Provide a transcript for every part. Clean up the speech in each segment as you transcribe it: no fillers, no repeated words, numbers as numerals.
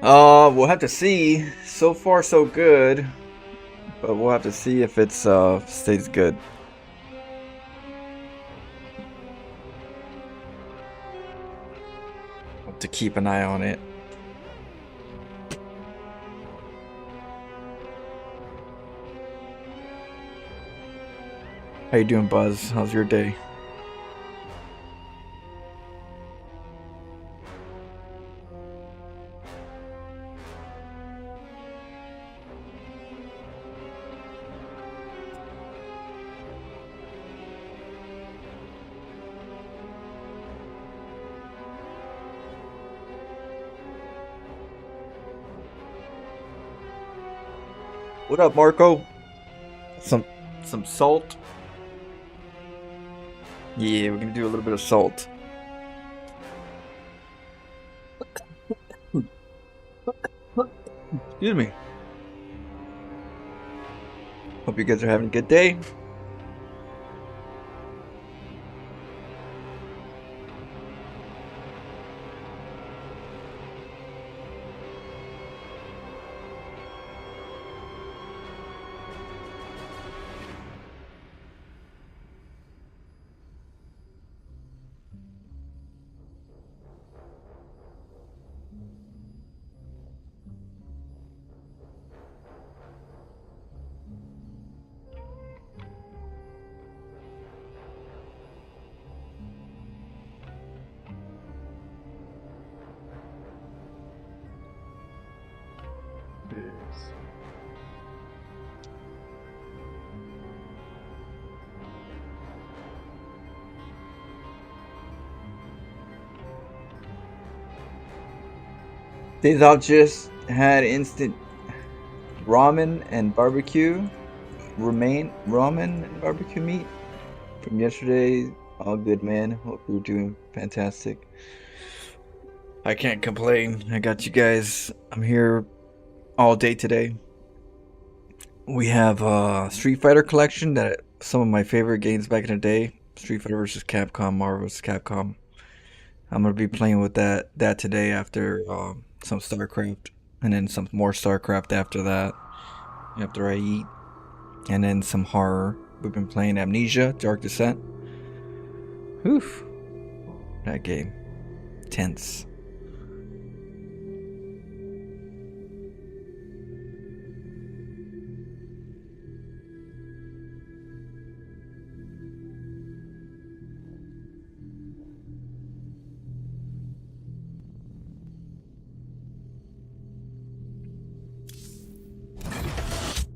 We'll have to see. So far, so good, but we'll have to see if it's stays good. Have to keep an eye on it. How you doing, Buzz? How's your day? What up, Marco? Some some salt. Yeah, we're gonna do a little bit of salt. Excuse me. Hope you guys are having a good day. These all just had instant ramen and barbecue. Ramen and barbecue meat from yesterday. All good, man. Hope you're doing fantastic. I can't complain. I got you guys. I'm here all day today. We have a Street Fighter collection that some of my favorite games back in the day. Street Fighter versus Capcom, Marvel vs. Capcom. I'm gonna be playing with that today after some StarCraft, and then some more StarCraft after that. After I eat, and then some horror. We've been playing Amnesia, Dark Descent. Whew, that game, tense.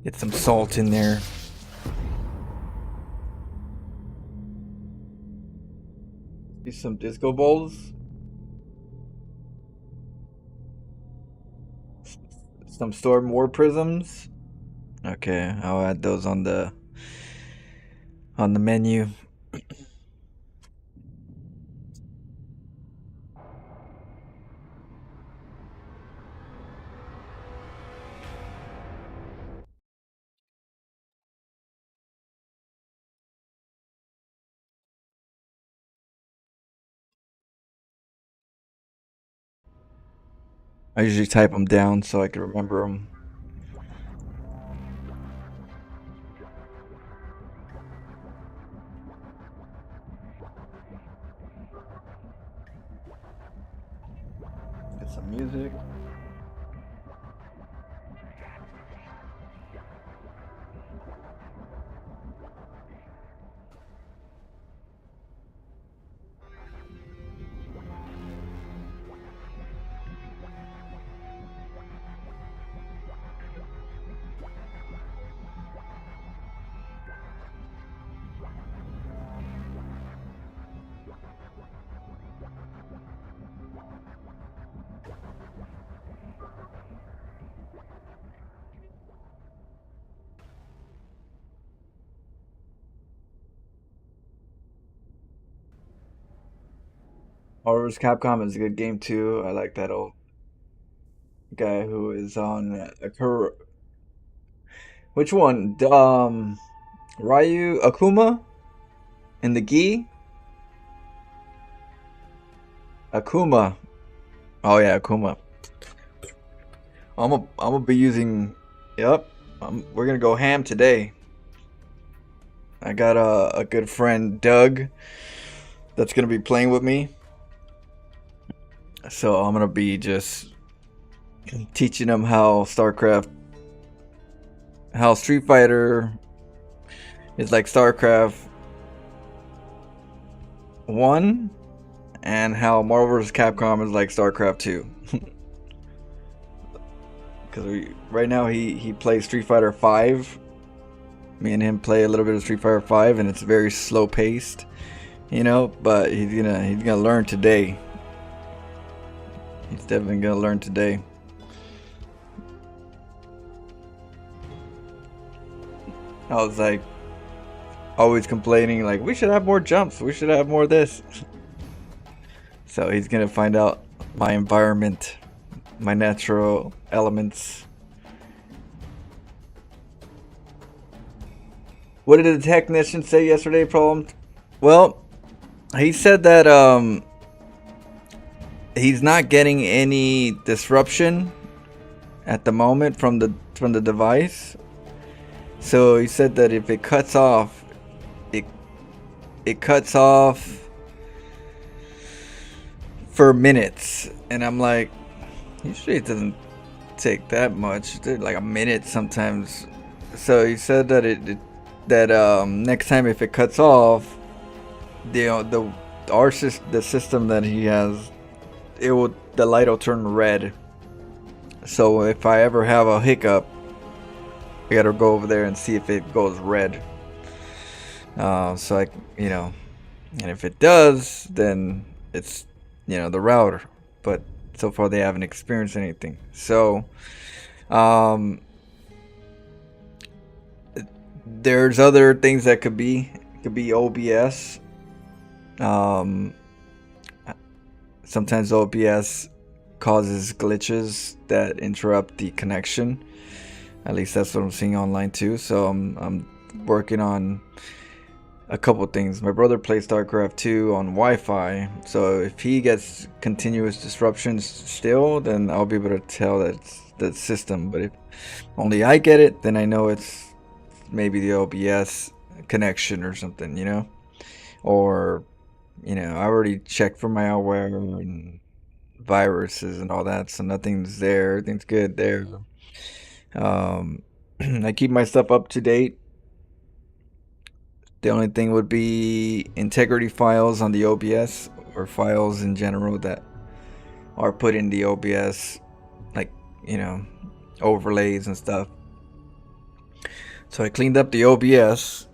Get some salt in there. Do some disco balls. Some storm war prisms. Okay, I'll add those on the menu. I usually type them down so I can remember them. Get some music. Marvel vs. Capcom is a good game too. I like that old guy who is on which one? Ryu Akuma and the Gi? Akuma. Oh yeah, Akuma. I'm gonna be using. Yep, we're gonna go ham today. I got a good friend Doug that's gonna be playing with me, so I'm gonna be just teaching him how Street Fighter is like StarCraft 1, and how Marvel vs. Capcom is like StarCraft 2. Because right now he plays Street Fighter 5. Me and him play a little bit of Street Fighter 5, and it's very slow paced, But he's gonna learn today. He's definitely gonna learn today. I was like, always complaining, like, we should have more jumps, we should have more of this. So he's gonna find out my environment, my natural elements. What did the technician say yesterday, Problem? Well, he said that he's not getting any disruption at the moment from the device. So he said that if it cuts off, it cuts off for minutes. And I'm like, usually it doesn't take that much, like a minute sometimes. So he said that next time if it cuts off, the system that he has, the light will turn red. So if I ever have a hiccup, I gotta go over there and see if it goes red. So and if it does, then it's the router. But so far they haven't experienced anything. So there's other things that could be. It could be OBS. Sometimes OBS causes glitches that interrupt the connection. At least that's what I'm seeing online too. So I'm working on a couple things. My brother plays StarCraft 2 on Wi-Fi, so if he gets continuous disruptions still, then I'll be able to tell that it's the system. But if only I get it, then I know it's maybe the OBS connection or something, or I already checked for malware and viruses and all that, so nothing's there. Everything's good there. I keep my stuff up to date. The only thing would be integrity files on the OBS, or files in general that are put in the OBS, like overlays and stuff. So I cleaned up the OBS,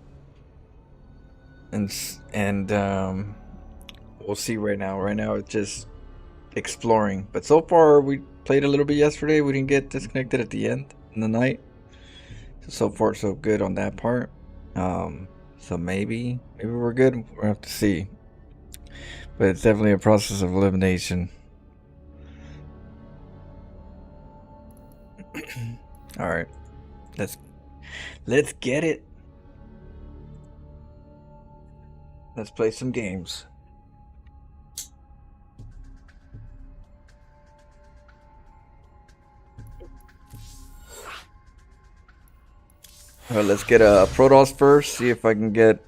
and we'll see right now. Right now it's just exploring. But so far we played a little bit yesterday. We didn't get disconnected at the end in the night. So far so good on that part. So maybe we're good. We'll have to see. But it's definitely a process of elimination. All right, let's get it. Let's play some games. All right, let's get a Protoss first. See if I can get,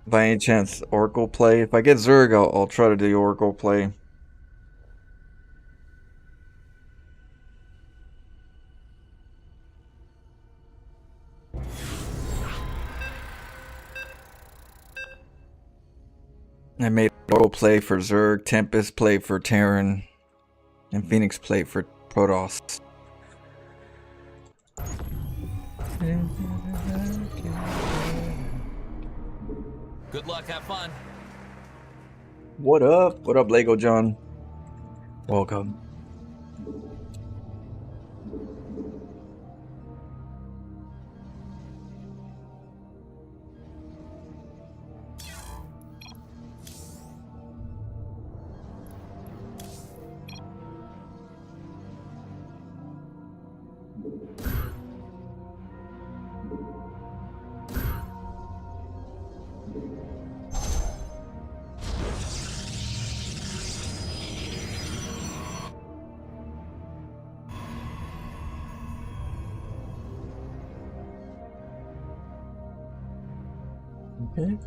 by any chance, Oracle play. If I get Zerg, I'll try to do Oracle play. I made Oracle play for Zerg, Tempest play for Terran, and Phoenix play for Protoss. Good luck, have fun. What up? What up, Lego John? Welcome. Okay.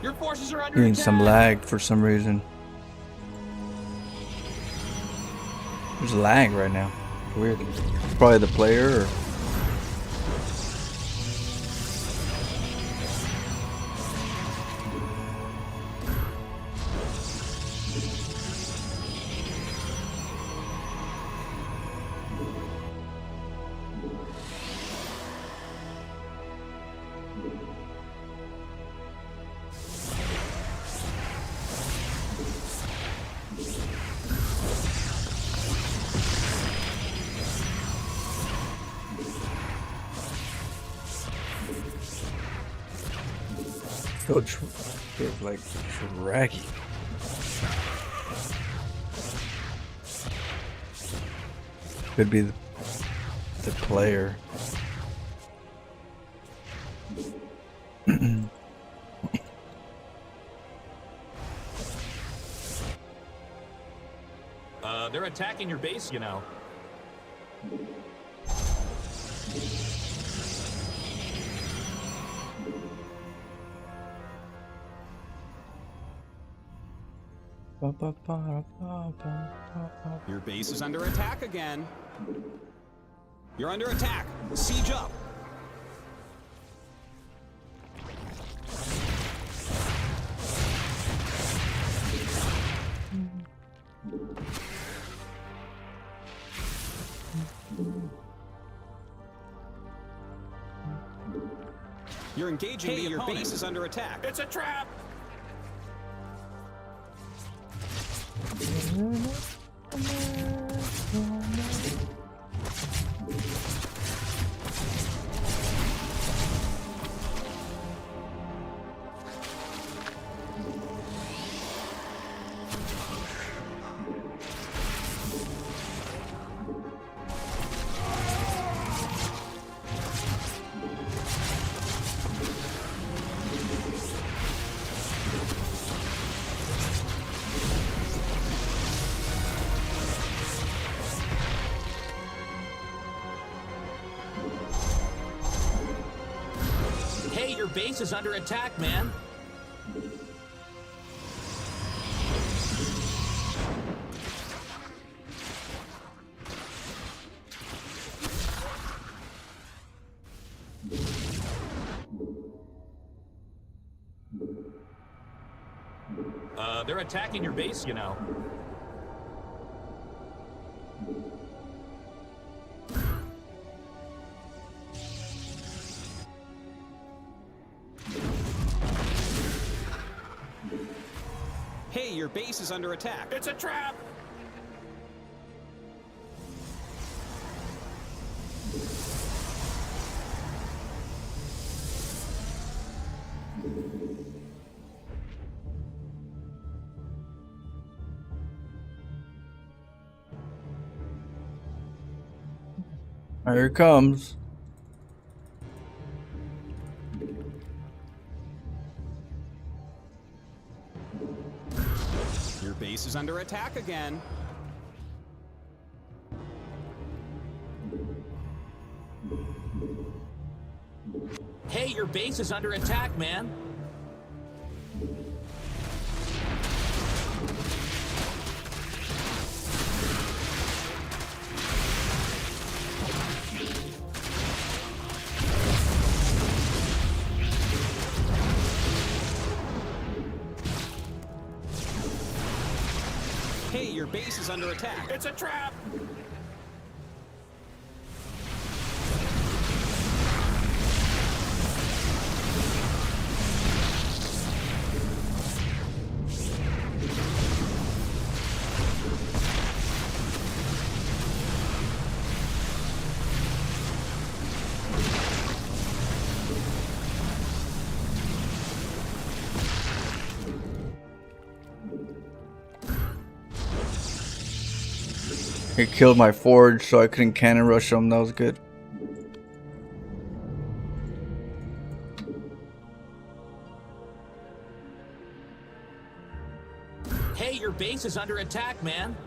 Your forces are under Getting attack. some lag for some reason. There's lag right now. Weird. Probably the player or... Feels like draggy. Could be the player. They're attacking your base, you know. Your base is under attack again. You're under attack. Siege up. You're engaging your opponent. Base is under attack. It's a trap. Your base is under attack, man. They're attacking your base, you know. Hey, your base is under attack. It's a trap! Here it comes. Your base is under attack again. Hey, your base is under attack, man. Hey, your base is under attack. It's a trap! He killed my forge, so I couldn't cannon rush him. That was good. Hey, your base is under attack, man.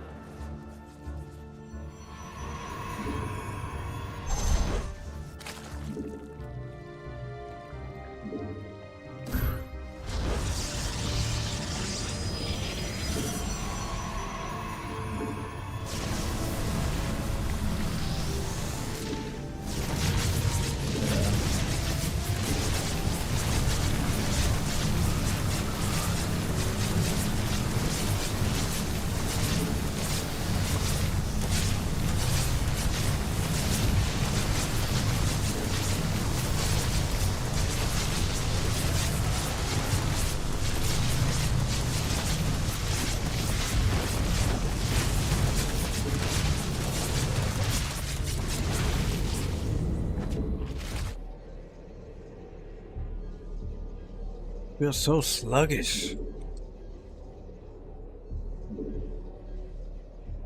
Feel so sluggish.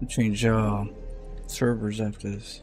I'll change servers after this.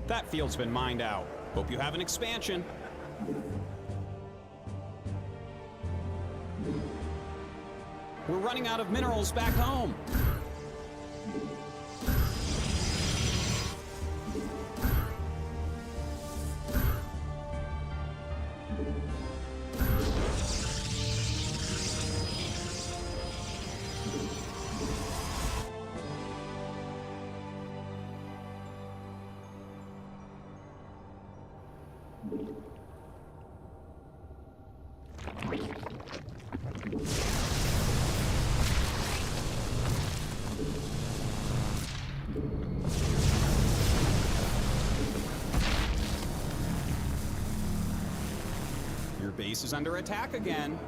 That field's been mined out. Hope you have an expansion. We're running out of minerals back home. Your base is under attack again.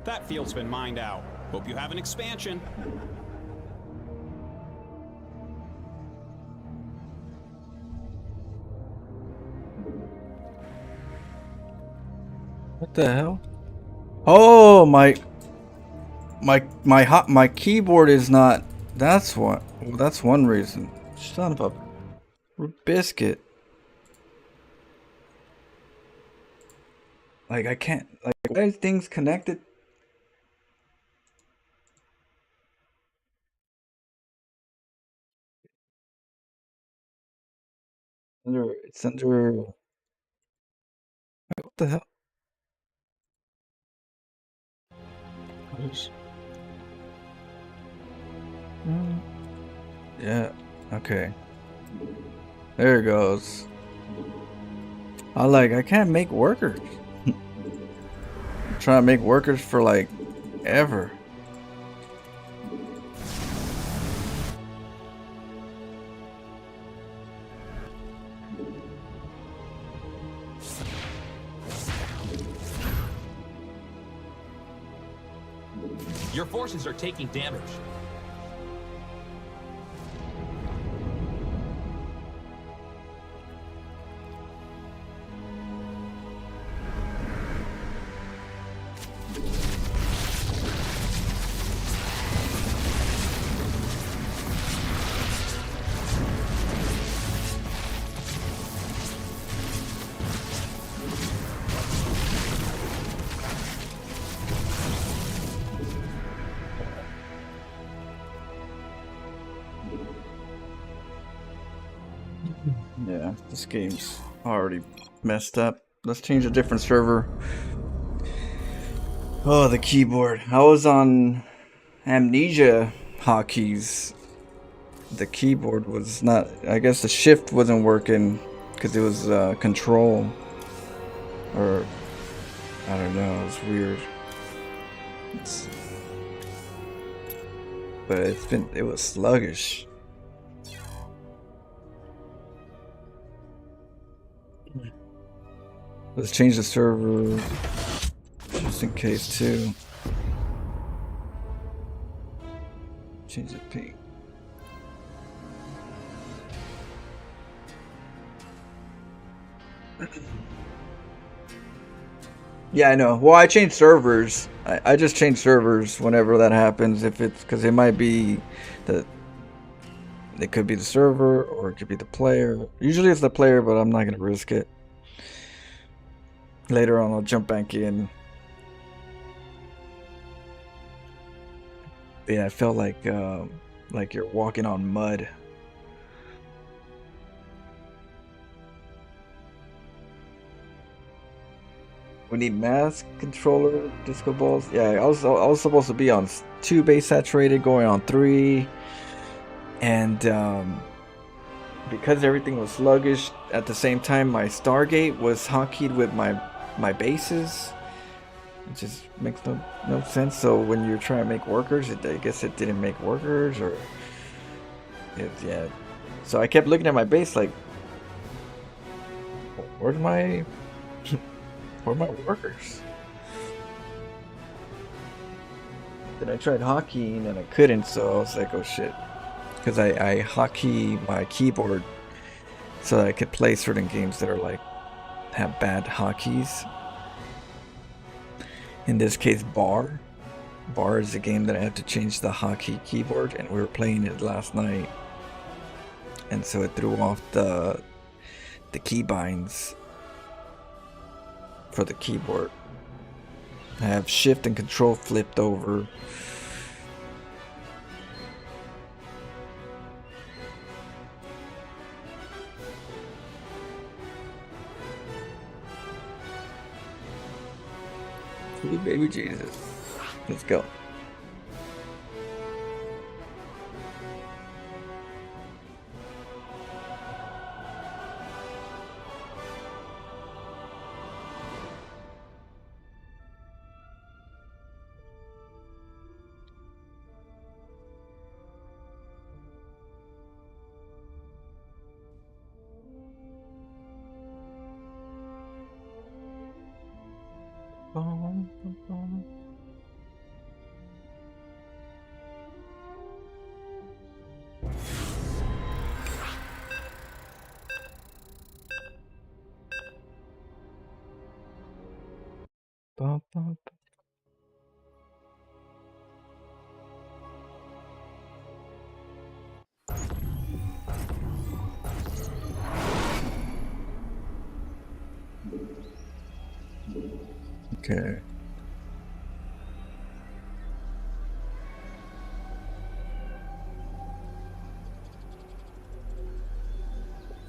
That field's been mined out. Hope you have an expansion. What the hell? Oh, my keyboard is not. That's what. Well, that's one reason. Son of a biscuit. Like I can't. Like why are things connected? It's under. Wait, what the hell? What is- Yeah. Okay. There it goes. I can't make workers. I'm trying to make workers for like ever. Your forces are taking damage. Yeah, this game's already messed up. Let's change a different server. Oh, the keyboard. I was on Amnesia hotkeys. The keyboard was not. I guess the shift wasn't working because it was control. Or I don't know. It's weird. But it was sluggish. Let's change the server just in case too. Change the ping. Yeah, I know. Well, I changed servers. I just change servers whenever that happens. If it's because it might be the it could be the server or it could be the player. Usually it's the player, but I'm not gonna risk it. Later on, I'll jump back in. Yeah, I felt like you're walking on mud. We need mask controller, disco balls. Yeah, I was supposed to be on 2 base saturated, going on 3, and because everything was sluggish at the same time, my Stargate was hotkeyed with my bases. It just makes no sense. So when you're trying to make workers, I guess it didn't make workers, or yeah. So I kept looking at my base like, where's my where are my workers? Then I tried hotkeying and I couldn't, so I was like, oh shit. Because I hotkey my keyboard so that I could play certain games that are like have bad hotkeys. In this case, Bar. Bar is a game that I had to change the hotkey keyboard, and we were playing it last night. And so it threw off the keybinds for the keyboard. I have shift and control flipped over. Sweet baby Jesus. Let's go. Okay.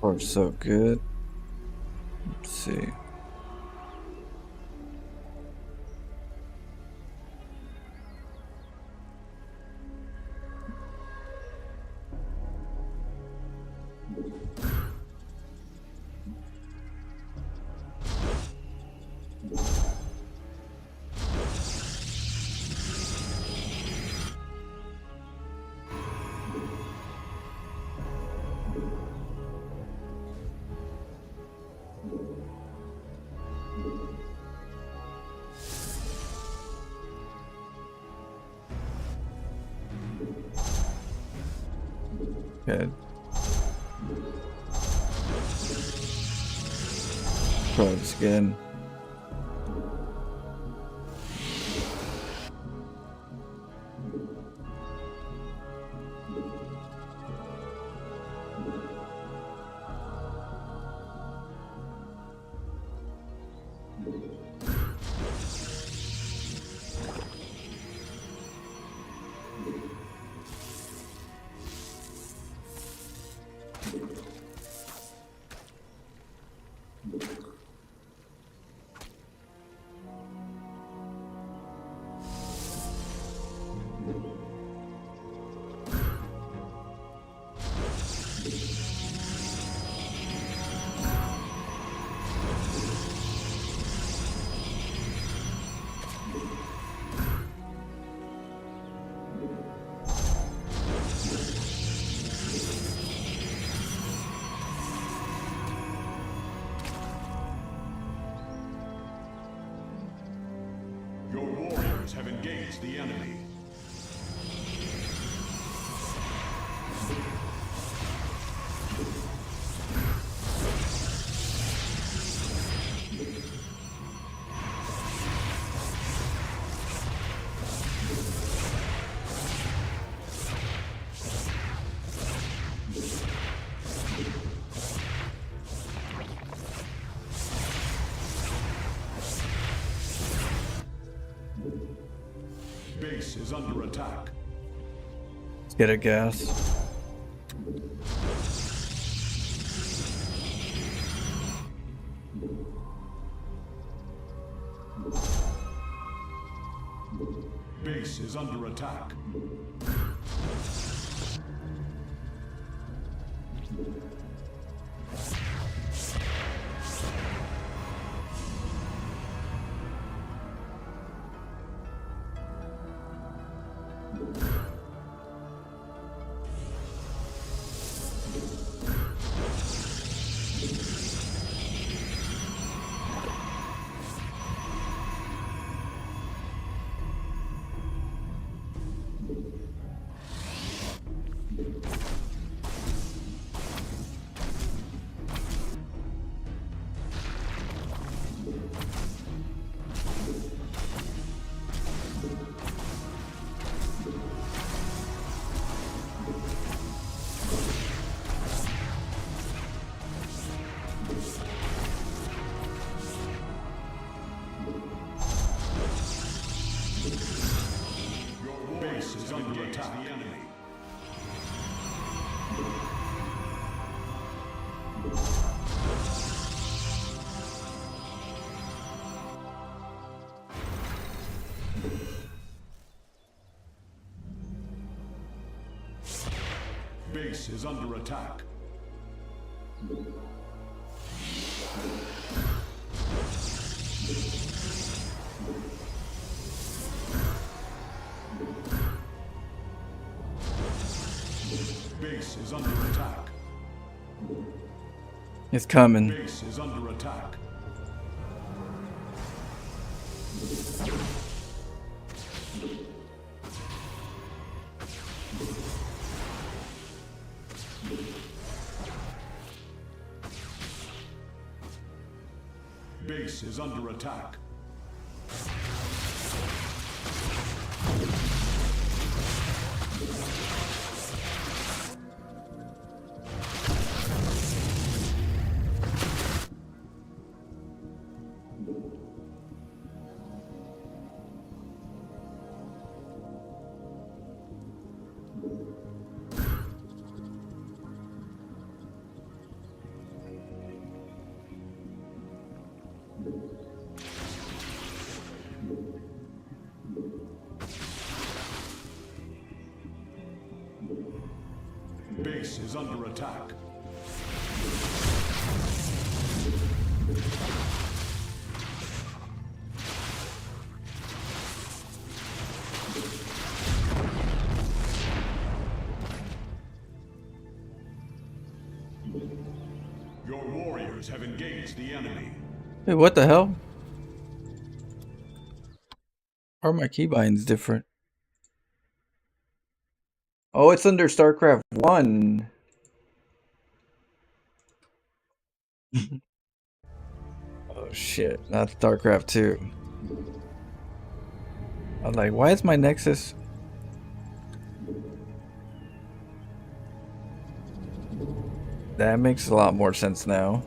far, so good. Let's see. Okay. Try this again. Your warriors have engaged the enemy. Base is under attack. Let's get a gas. Base is under attack. Base is under attack. The enemy. Base is under attack. Base is under attack. It's coming. Base is under attack. Base is under attack. base is under attack. Your warriors have engaged the enemy. Hey, what the hell? Are my keybinds different? Oh, it's under StarCraft 1. Oh shit, not StarCraft 2. I'm like, why is my Nexus? That makes a lot more sense now.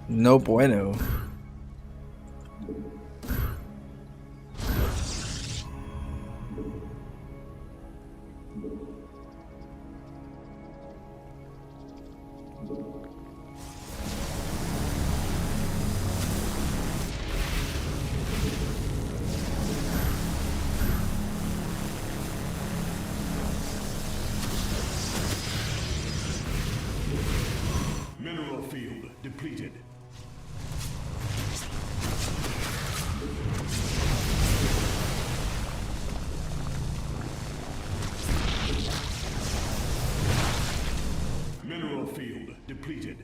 No bueno. Mineral field depleted. Mineral field depleted.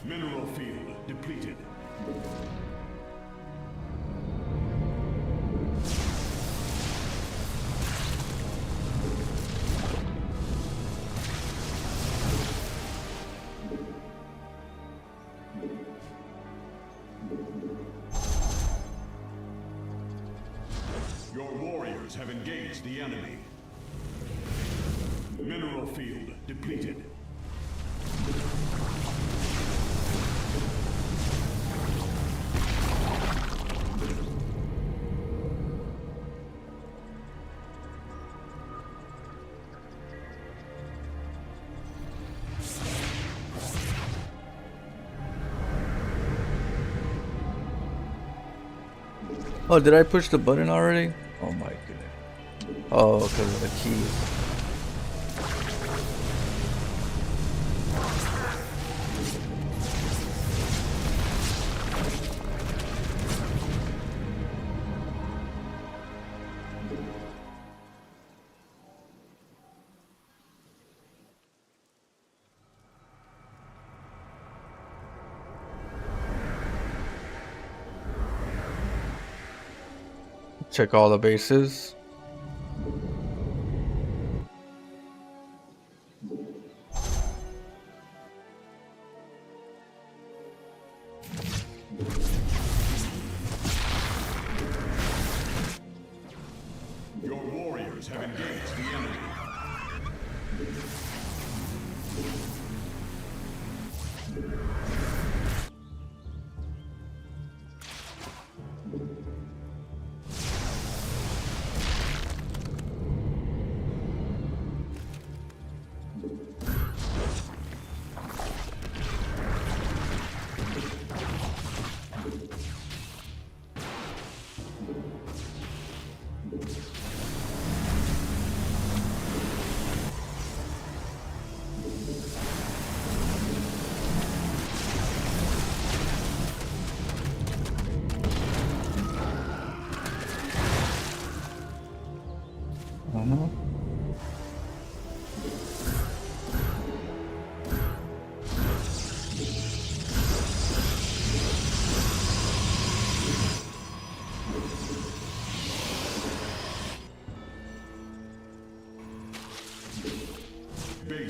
Mineral field depleted. Your warriors have engaged the enemy. Mineral field depleted. Oh, did I push the button already? Oh my goodness. Oh, because of the keys. Check all the bases. Your warriors have engaged the enemy.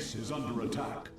base is under attack.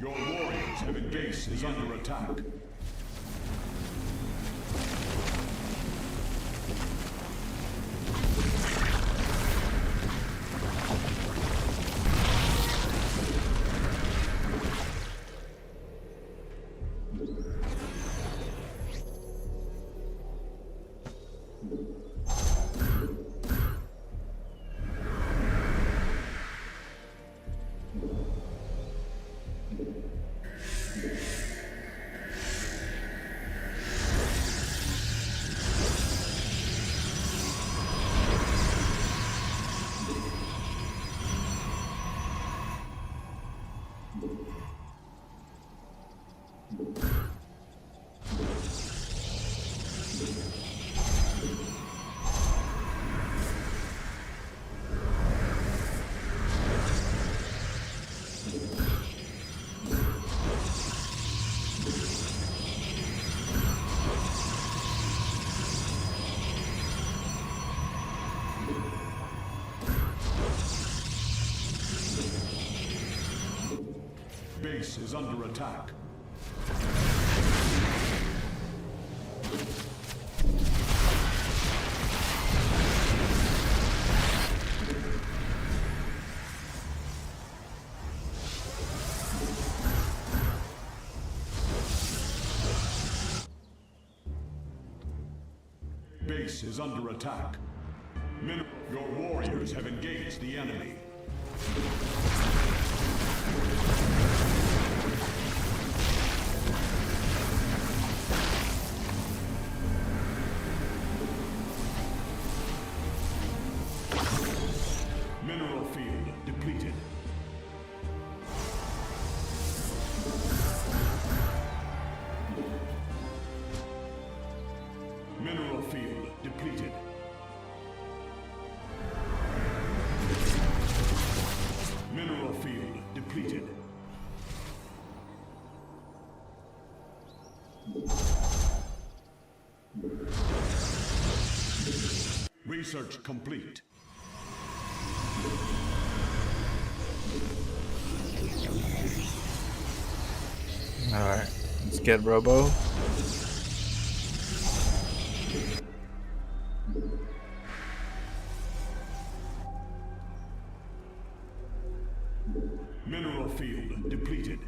Your warriors have engaged is under attack. Base is under attack. Base is under attack. Your warriors have engaged the enemy. Mineral field depleted. Mineral field depleted. Mineral field depleted. Research complete. Alright, let's get Robo. Mineral field depleted.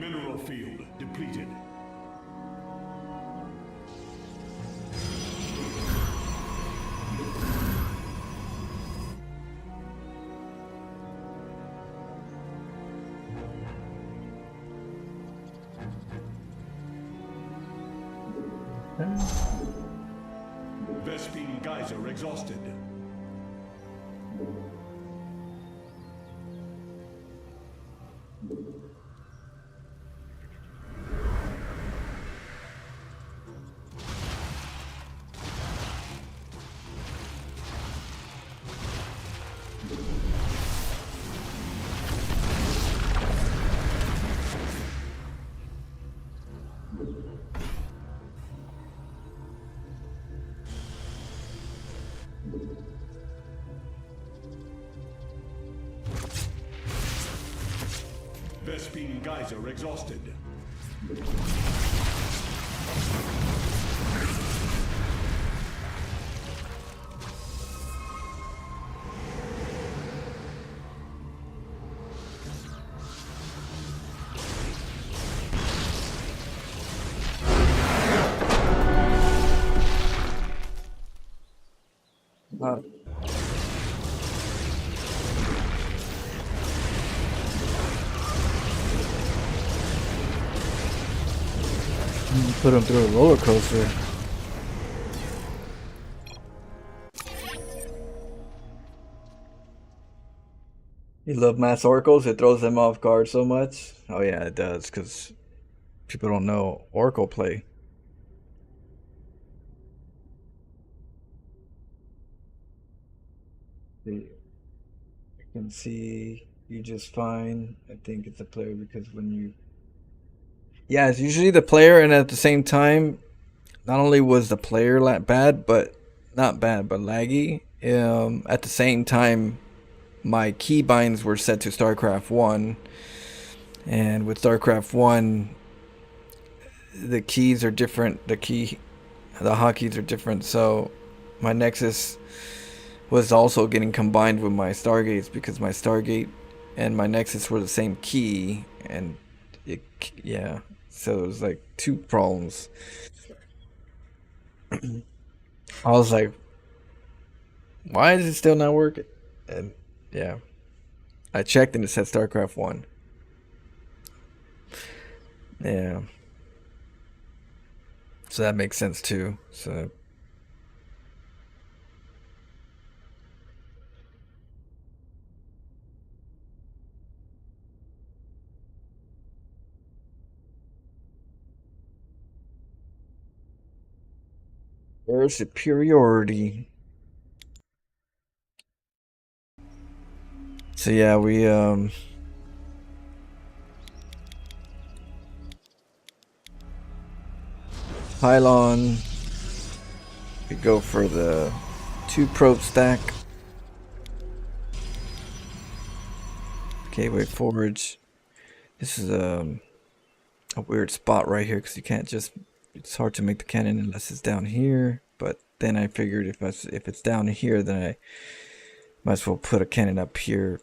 Mineral field depleted. Vespine geyser exhausted. Vespine geyser exhausted. Put him through a roller coaster. You love mass oracles? It throws them off guard so much? Oh yeah, it does, because people don't know oracle play. You can see you just fine. I think it's a player because when you... Yeah, it's usually the player, and at the same time, not only was the player bad, but not bad, but laggy. At the same time, my keybinds were set to StarCraft 1, and with StarCraft 1, the keys are different. The hotkeys are different. So my Nexus was also getting combined with my Stargates because my Stargate and my Nexus were the same key, and yeah. So it was like two problems. I was like, why is it still not working? And yeah, I checked and it said StarCraft 1. Yeah. So that makes sense too. So air superiority. So yeah, we pylon. We go for the 2 probe stack. Gateway forge. This is a weird spot right here because you can't just... It's hard to make the cannon unless it's down here. But then I figured if it's down here, then I might as well put a cannon up here.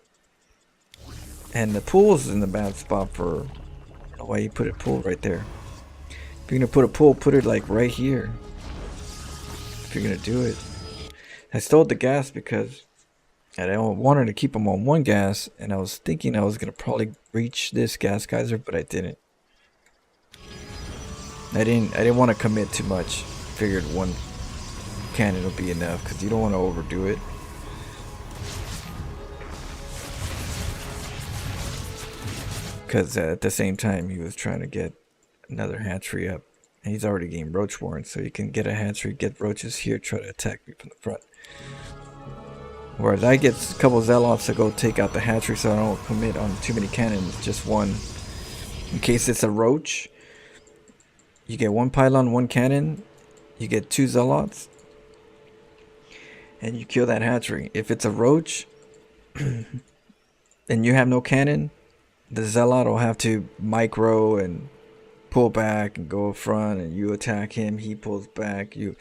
And the pool's in the bad spot for... I don't know why you put a pool right there. If you're gonna put a pool, put it like right here. If you're gonna do it. I stole the gas because I wanted to keep them on 1 gas, and I was thinking I was gonna probably reach this gas geyser, but I didn't. I didn't want to commit too much. Figured 1 cannon will be enough because you don't want to overdo it. Because at the same time he was trying to get another hatchery up. And he's already getting roach warrants, so you can get a hatchery, get roaches here, try to attack me from the front. Whereas I get a couple zealots to go take out the hatchery so I don't commit on too many cannons, just 1. In case it's a roach, you get 1 pylon, 1 cannon, you get 2 zealots, and you kill that hatchery. If it's a roach, and you have no cannon, the zealot will have to micro and pull back and go front, and you attack him, he pulls back, you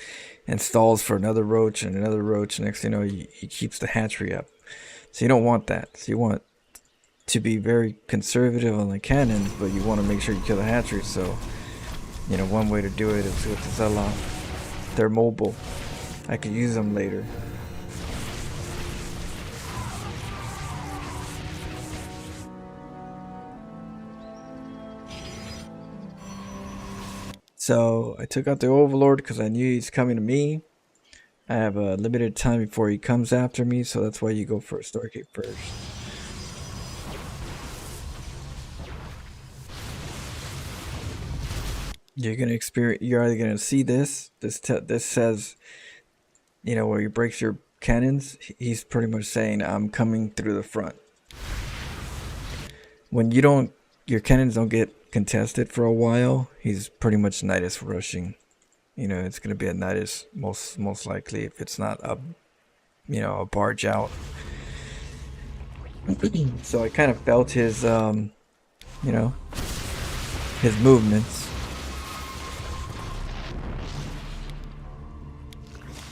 installs for another roach and another roach. Next thing you know, he keeps the hatchery up. So you don't want that. So you want to be very conservative on the cannons, but you want to make sure you kill the hatchery. So, you know, one way to do it is with the Zealot. They're mobile. I could use them later. So I took out the Overlord because I knew he's coming to me. I have a limited time before he comes after me, so that's why you go for a Stargate first. You're gonna experience. You're either gonna see this. This says, you know, where he breaks your cannons. He's pretty much saying, "I'm coming through the front." When you don't, your cannons don't get contested for a while. He's pretty much Nidus rushing. You know, it's gonna be a Nidus most likely if it's not a, you know, a barge out. So I kind of felt his, you know, his movements.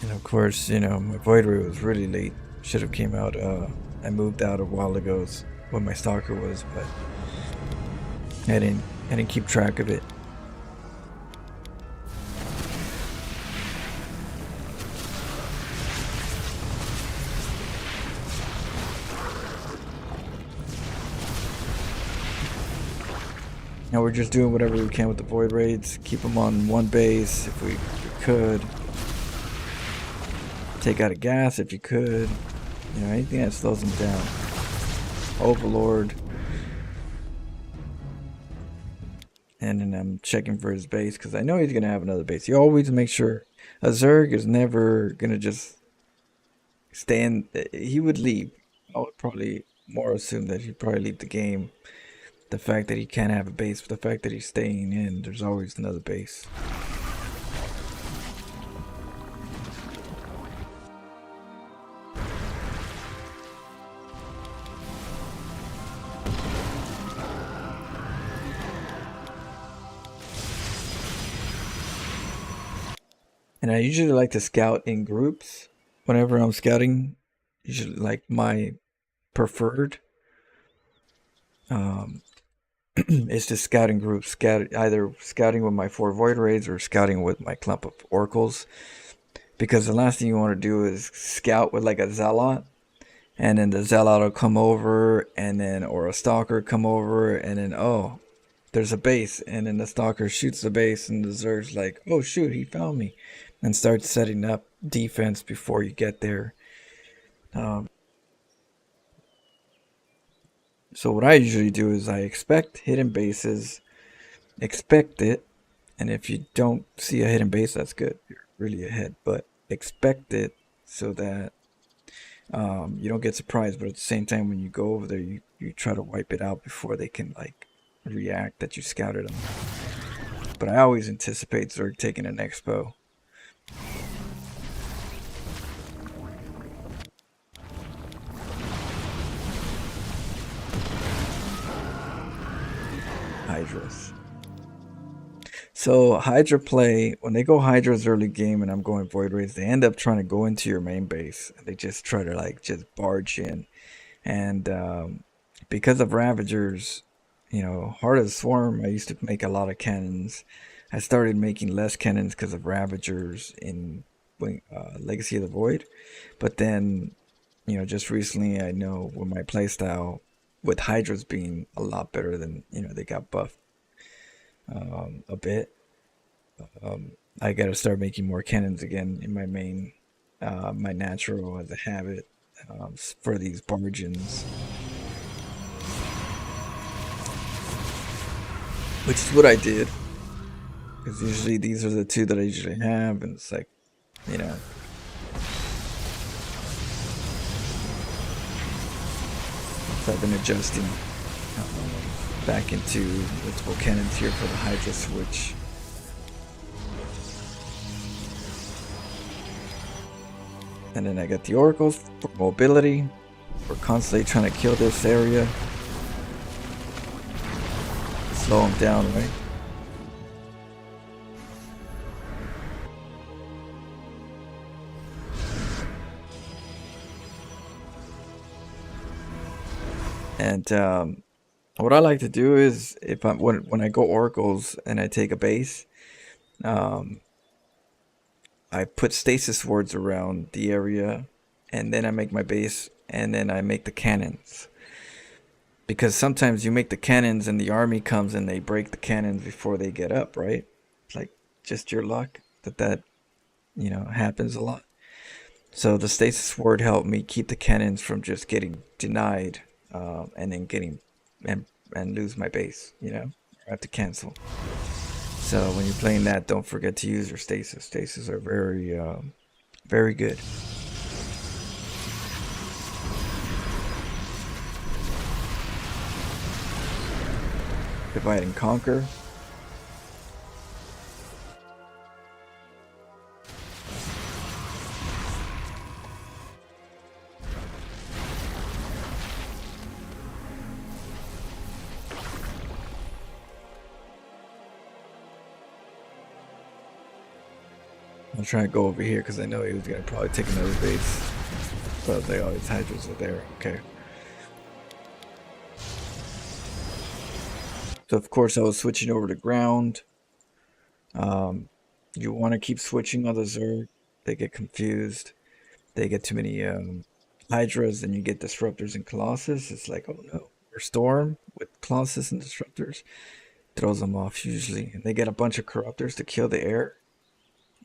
And of course, you know, my Void Ray was really late. Should have came out, I moved out a while ago when my Stalker was, but I didn't keep track of it. Now we're just doing whatever we can with the Void Raids. Keep them on one base if we could. Take out a gas if you could. You know, anything that slows them down. Overlord. And then I'm checking for his base because I know he's going to have another base. You always make sure a Zerg is never going to just stay in. He would leave. I would probably more assume that he'd probably leave the game. The fact that he can't have a base, but the fact that he's staying in, there's always another base. And I usually like to scout in groups. Whenever I'm scouting, usually like my preferred is to scout in groups. Either scouting with my 4 Void Raids or scouting with my clump of Oracles. Because the last thing you want to do is scout with like a Zealot. And then the Zealot will come over, and then, or a Stalker come over, and then, oh, there's a base. And then the Stalker shoots the base, and the Zerg's like, oh shoot, he found me. And starts setting up defense before you get there. So what I usually do is I expect hidden bases, expect it, and if you don't see a hidden base, that's good. You're really ahead, but expect it so that you don't get surprised. But at the same time, when you go over there, you try to wipe it out before they can like react that you scouted them. But I always anticipate Zerg taking an expo. Hydras. So Hydra play, when they go Hydra's early game and I'm going Void Raids, they end up trying to go into your main base. They just try to like just barge in. And because of Ravagers, you know, Heart of the Swarm, I used to make a lot of cannons. I started making less cannons because of Ravagers in Legacy of the Void. But then, you know, just recently I know with my playstyle, with Hydras being a lot better than, you know, they got buffed a bit. I gotta start making more cannons again in my main, my natural as a habit for these bargains. Which is what I did. Because usually these are the 2 that I usually have, and it's like, you know. So I've been adjusting back into multiple cannons here for the Hydra switch. And then I got the Oracles for mobility. We're constantly trying to kill this area. Slow them down, right? And what I like to do is, if I when I go oracles and I take a base, um, I put stasis wards around the area, and then I make my base, and then I make the cannons. Because sometimes you make the cannons and the army comes and they break the cannons before they get up, right? It's like just your luck that happens a lot. So the stasis ward helped me keep the cannons from just getting denied, and then getting and lose my base. I have to cancel. So when you're playing that, don't forget to use your stasis. Stasis are very, very good. Divide and conquer. I'll try to go over here because I know he was going to probably take another base. But they always hydras are there. Okay. So of course I was switching over to ground. You want to keep switching on the Zerg. They get confused. They get too many hydras, and you get disruptors and colossus. It's like, oh no. Or storm with colossus and disruptors throws them off usually. And they get a bunch of corruptors to kill the air.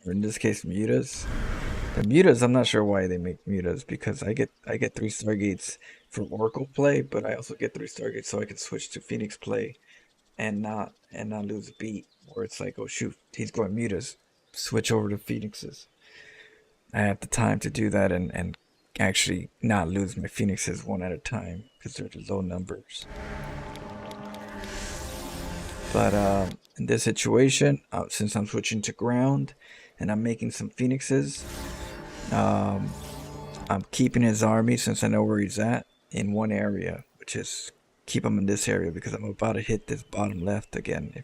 Or in this case, mutas. The mutas, I'm not sure why they make mutas, because I get 3 Stargates for Oracle play, but I also get 3 Stargates so I can switch to Phoenix play and not lose a beat. Where it's like, oh shoot, he's going mutas, switch over to Phoenixes. I have the time to do that and actually not lose my Phoenixes one at a time because they're low numbers. But in this situation, since I'm switching to ground and I'm making some Phoenixes, I'm keeping his army, since I know where he's at, in one area, which is keep him in this area because I'm about to hit this bottom left again.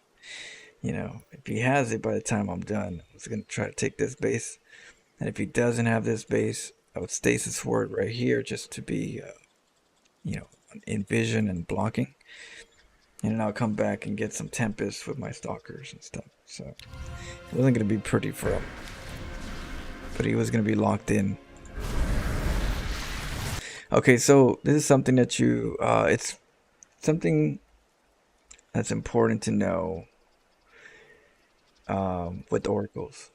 If he has it by the time I'm done, I was going to try to take this base. And if he doesn't have this base, I would stasis ward right here just to be, in vision and blocking. And then I'll come back and get some Tempest with my Stalkers and stuff. So it wasn't going to be pretty for him. But he was going to be locked in. Okay, so this is something that it's something that's important to know with oracles.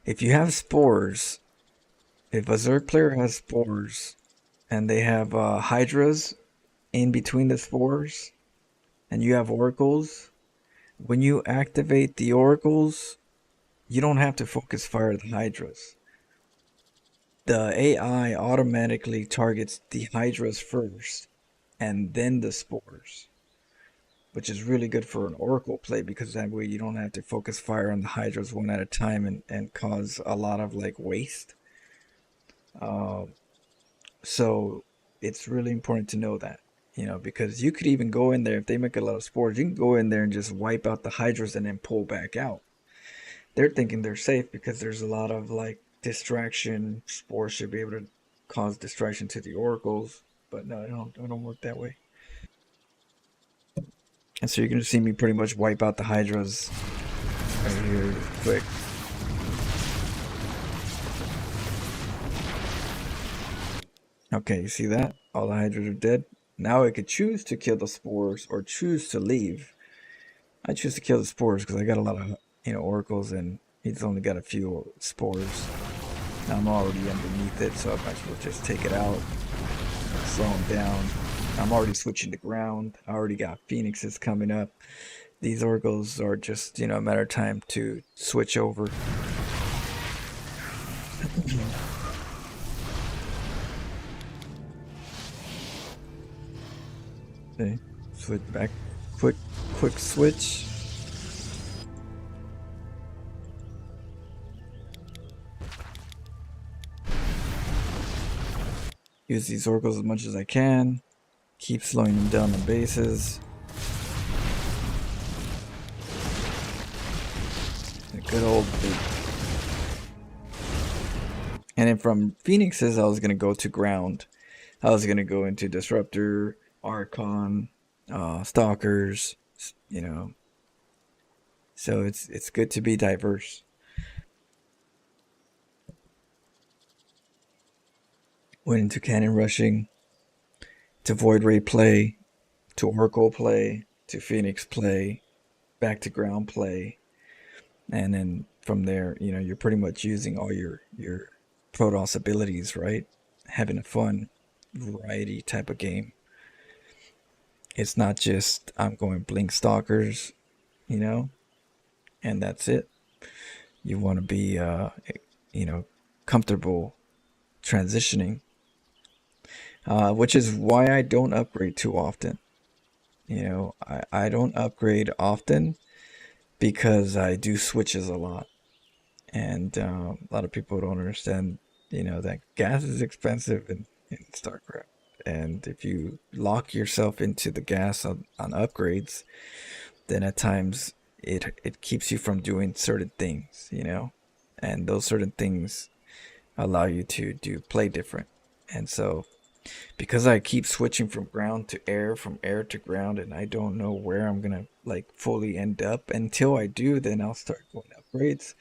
If you have spores, if a Zerg player has spores and they have hydras in between the spores and you have oracles, when you activate the oracles, you don't have to focus fire the hydras. The AI automatically targets the hydras first and then the spores, which is really good for an oracle play because that way you don't have to focus fire on the hydras one at a time and cause a lot of waste. So it's really important to know that, because you could even go in there, if they make a lot of spores, you can go in there and just wipe out the hydras and then pull back out. They're thinking they're safe because there's a lot of distraction. Spores should be able to cause distraction to the oracles, but no, it don't work that way. And so you're going to see me pretty much wipe out the hydras right here quick. Okay, you see that? All the hydras are dead. Now I could choose to kill the spores or choose to leave. I choose to kill the spores because I got a lot of oracles and he's only got a few spores. Now I'm already underneath it, so I might as well just take it out, slow him down. I'm already switching to ground. I already got Phoenixes coming up. These oracles are just, a matter of time to switch over. Okay, switch back. Quick switch. Use these oracles as much as I can. Keep slowing them down on bases. A good old big. And then from Phoenixes, I was going to go to ground. I was gonna go into Disruptor, Archon, Stalkers, you know. So it's good to be diverse. Went into cannon rushing, to void ray play, to oracle play, to phoenix play, back to ground play, and then from there, you're pretty much using all your Protoss abilities, right? Having a fun variety type of game. It's not just I'm going blink stalkers, you know, and that's it. You want to be, you know, comfortable transitioning, which is why I don't upgrade too often. I don't upgrade often because I do switches a lot. And a lot of people don't understand, that gas is expensive in StarCraft. And if you lock yourself into the gas on upgrades, then at times it keeps you from doing certain things, and those certain things allow you to play different. And so because I keep switching from ground to air, from air to ground, and I don't know where I'm gonna like fully end up. Until I do, then I'll start going upgrades.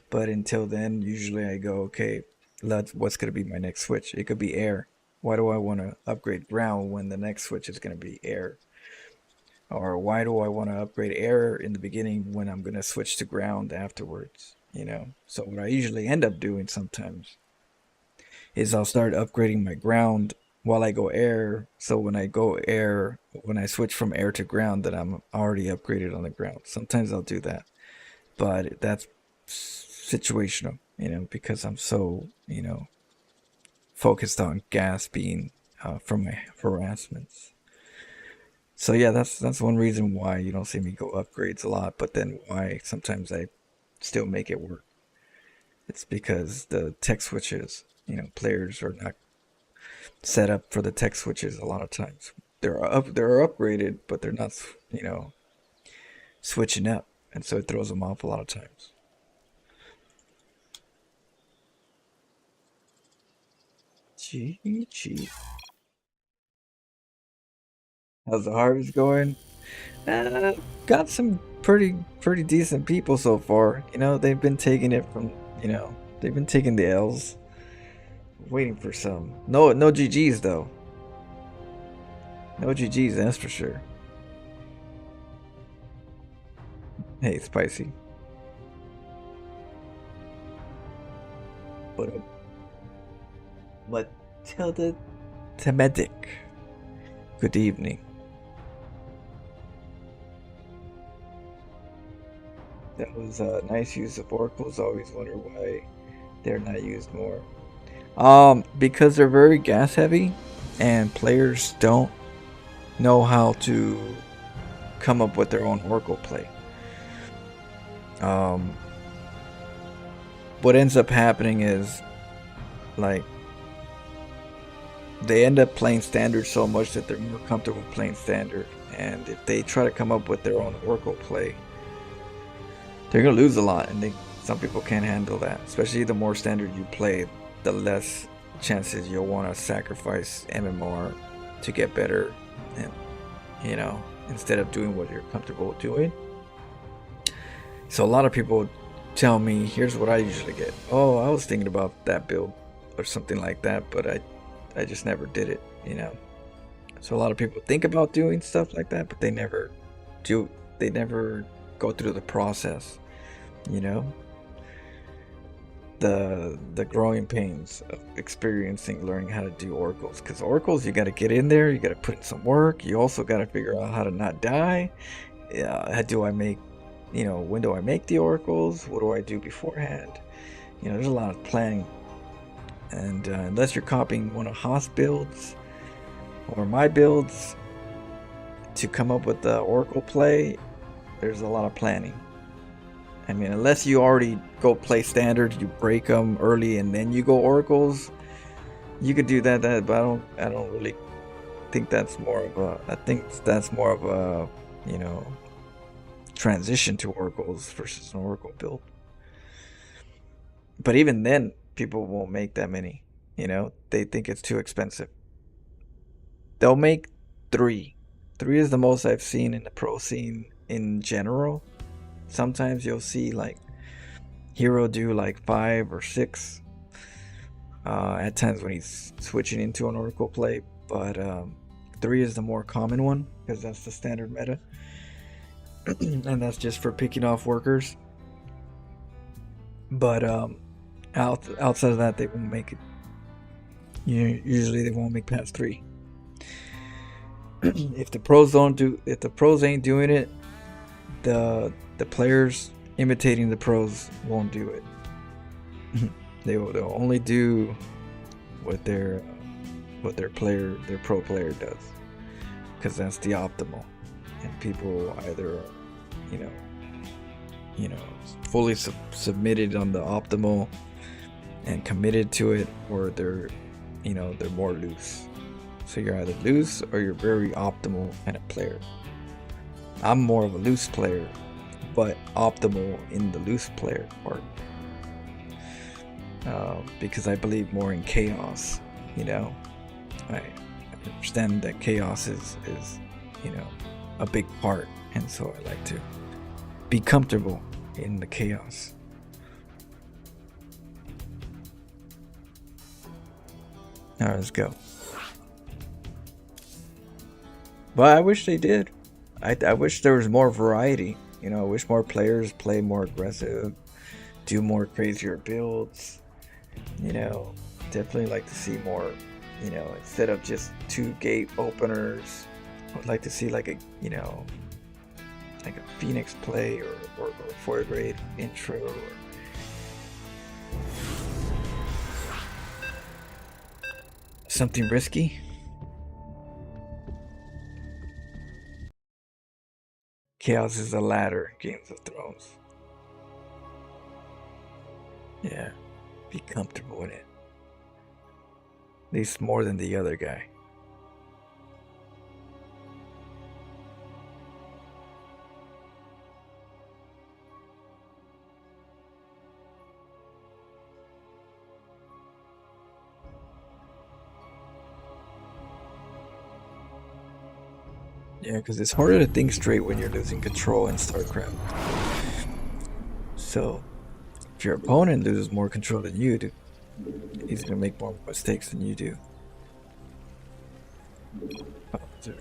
But until then, usually I go, okay, what's gonna be my next switch? It could be air. Why do I want to upgrade ground when the next switch is gonna be air? Or why do I want to upgrade air in the beginning when I'm gonna switch to ground afterwards? So what I usually end up doing sometimes is I'll start upgrading my ground while I go air. So when I go air, when I switch from air to ground, that I'm already upgraded on the ground. Sometimes I'll do that, but that's situational, because I'm so, focused on gas being from my harassments. So yeah, that's one reason why you don't see me go upgrades a lot, but then why sometimes I still make it work. It's because the tech switches, players are not set up for the tech switches a lot of times. They're upgraded, but they're not, switching up, and so it throws them off a lot of times. Gee. How's the harvest going? Got some pretty decent people so far. They've been taking it from, they've been taking the L's. Waiting for some. No GGs though. No GGs, that's for sure. Hey, spicy. But Matilda Temedic. Good evening. That was a nice use of oracles. Always wonder why they're not used more. Because they're very gas heavy, and players don't know how to come up with their own oracle play. What ends up happening is, like, they end up playing standard so much that they're more comfortable playing standard, and if they try to come up with their own oracle play, they're gonna lose a lot, and some people can't handle that. Especially the more standard you play, the less chances you'll want to sacrifice MMR to get better, and instead of doing what you're comfortable doing. So a lot of people tell me, here's what I usually get. Oh, I was thinking about that build or something like that, but I just never did it, So a lot of people think about doing stuff like that, but they never do. They never go through the process, the growing pains of experiencing learning how to do oracles. Because oracles, you got to get in there, you got to put in some work, you also got to figure out how to not die. How do I make, when do I make the oracles, what do I do beforehand? There's a lot of planning, and unless you're copying one of Haas builds or my builds to come up with the oracle play, there's a lot of planning. I mean, unless you already go play standard, you break them early and then you go oracles, you could do that. But I don't really think that's more of a. I think that's more of a, transition to oracles versus an oracle build. But even then, people won't make that many. They think it's too expensive. they'll make 3. 3 is the most I've seen in the pro scene in general. Sometimes you'll see like Hero do like 5 or 6 at times when he's switching into an Oracle play, but 3 is the more common one because that's the standard meta. And that's just for picking off workers. But outside of that, they won't make it. Usually they won't make past 3. If the pros ain't doing it, the players imitating the pros won't do it. They'll only do what their pro player does, because that's the optimal. And people either fully submitted on the optimal and committed to it, or they're more loose. So you're either loose or you're very optimal kind of player. I'm more of a loose player, but optimal in the loose player part, because I believe more in chaos. I understand that chaos is a big part, and so I like to be comfortable in the chaos. All right, let's go. But I wish they did. I wish there was more variety. I wish more players play more aggressive, do more crazier builds. Definitely like to see more. Instead of just 2 gate openers, I'd like to see like a Phoenix play or 4 grade intro. Something risky. Chaos is a ladder in Games of Thrones. Yeah, be comfortable in it. At least more than the other guy. Yeah, because it's harder to think straight when you're losing control in StarCraft. So, if your opponent loses more control than you do, he's going to make more mistakes than you do. Oh, sorry.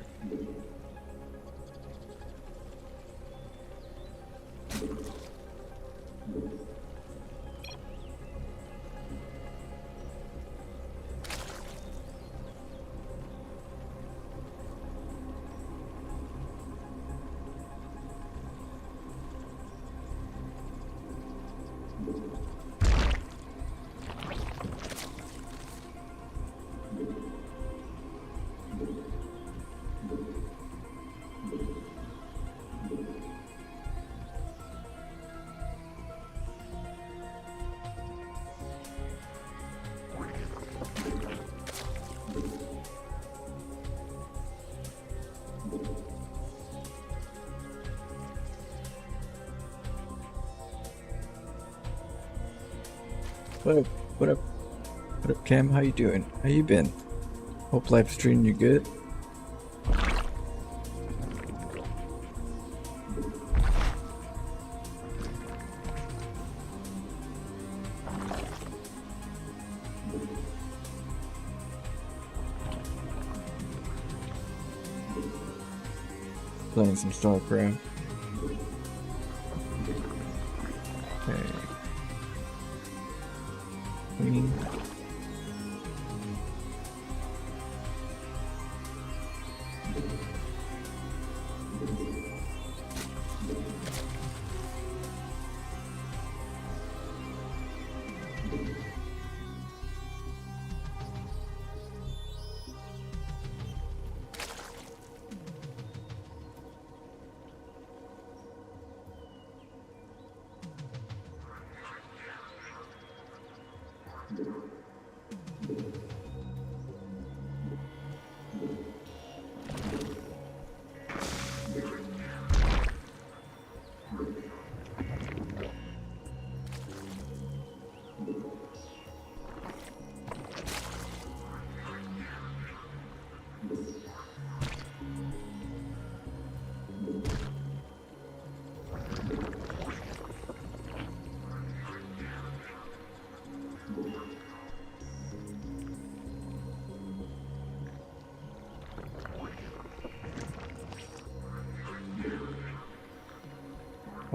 What up? What up? What up, Cam? How you doing? How you been? Hope life's treating you good. Playing some StarCraft. Okay. Queen.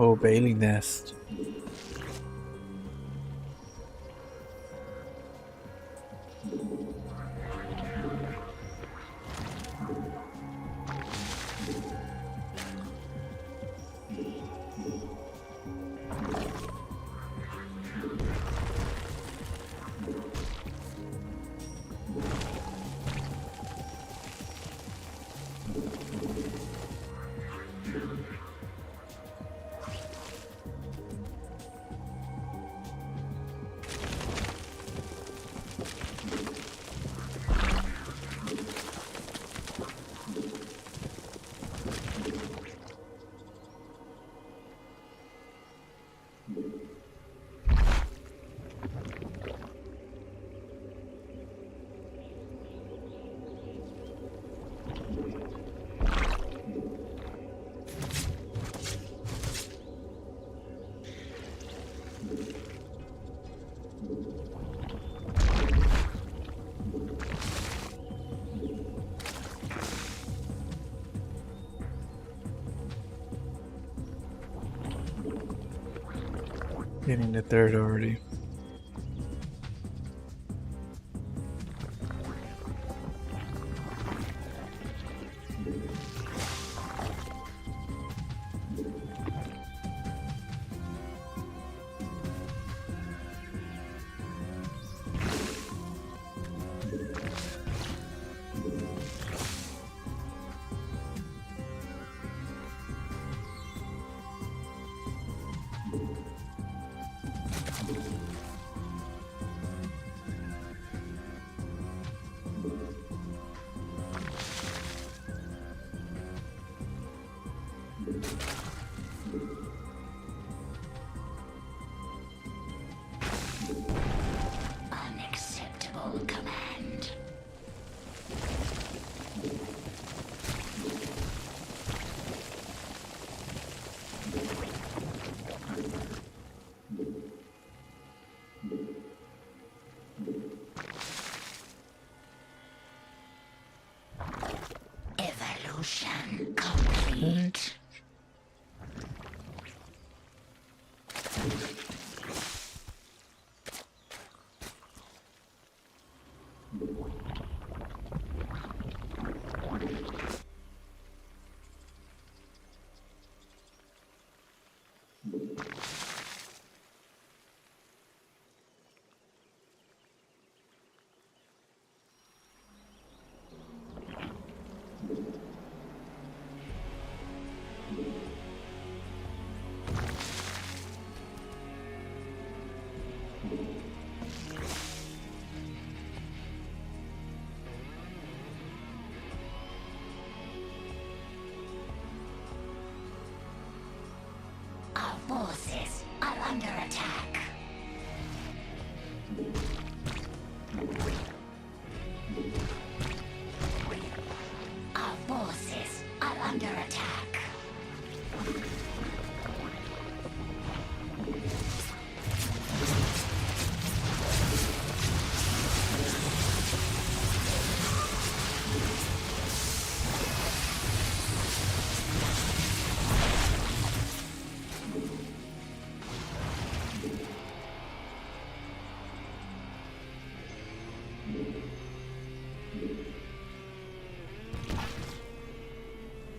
Oh, Bailey nest. Getting the third already. Unacceptable command. Evolution complete. Our forces are under attack. Our forces are under attack.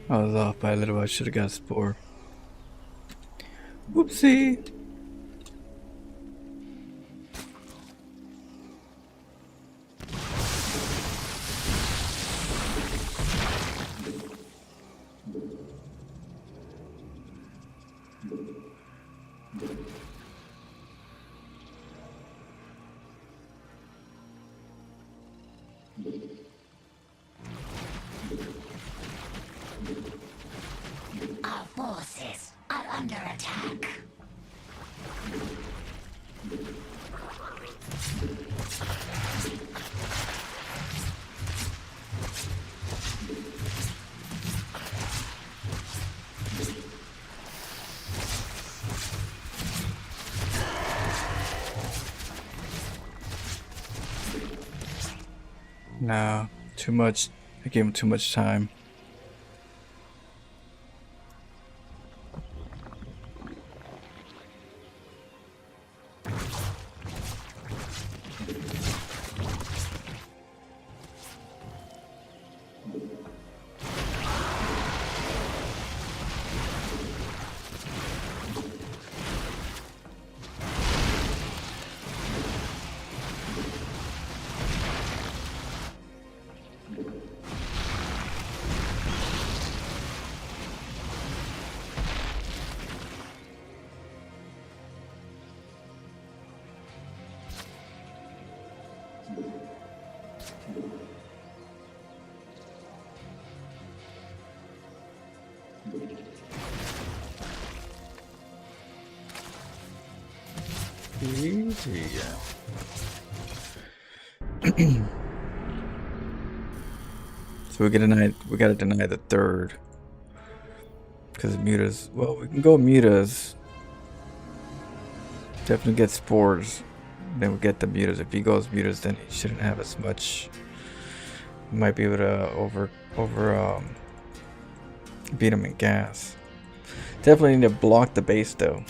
I was off by a little. I should have got Spore. Whoopsie. Our forces are under attack. No, too much. I gave him too much time. Easy. So we gotta deny the third. Because mutas. Well, we can go mutas. Definitely get spores. Then we get the mutas. If he goes mutas, then he shouldn't have as much. He might be able to beat him in gas. Definitely need to block the base though.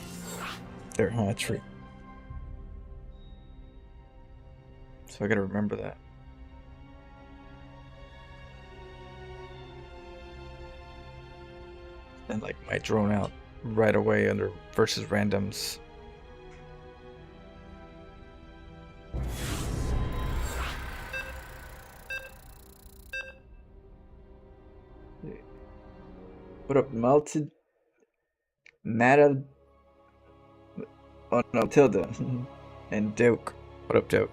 Their hatchery. So I gotta remember that. And like my drone out right away under versus randoms. What up, Melted? Mata? Oh no, Tilda. And Duke. What up, Dope?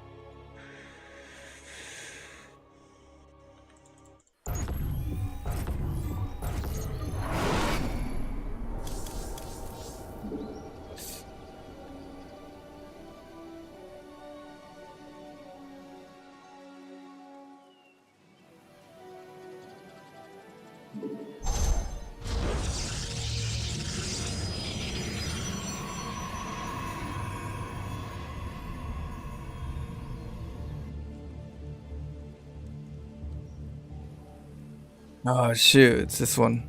Oh shoot, it's this one.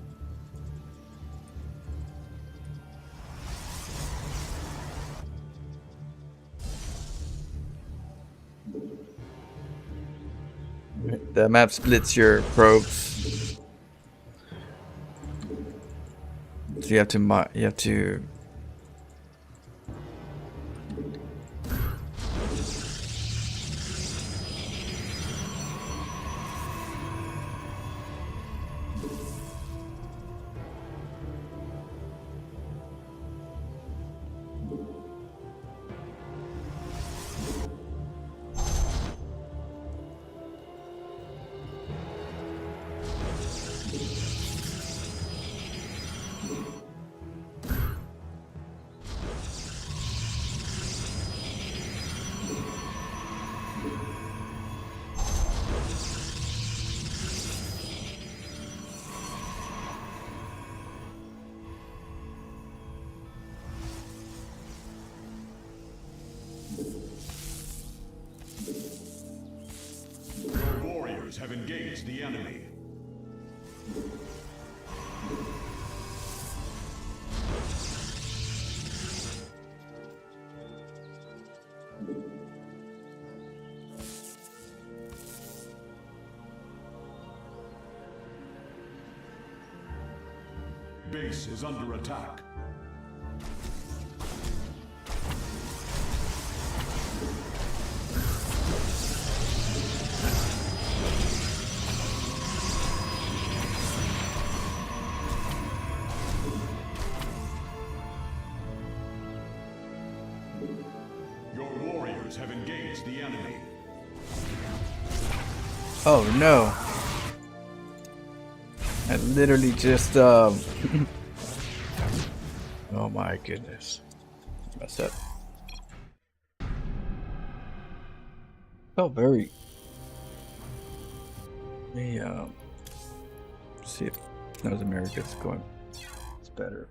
The map splits your probes. So you have to Your warriors have engaged the enemy. Base is under attack. Your warriors have engaged the enemy. Oh no. I literally just oh my goodness. Messed up. Oh very me see if North America's going it's better.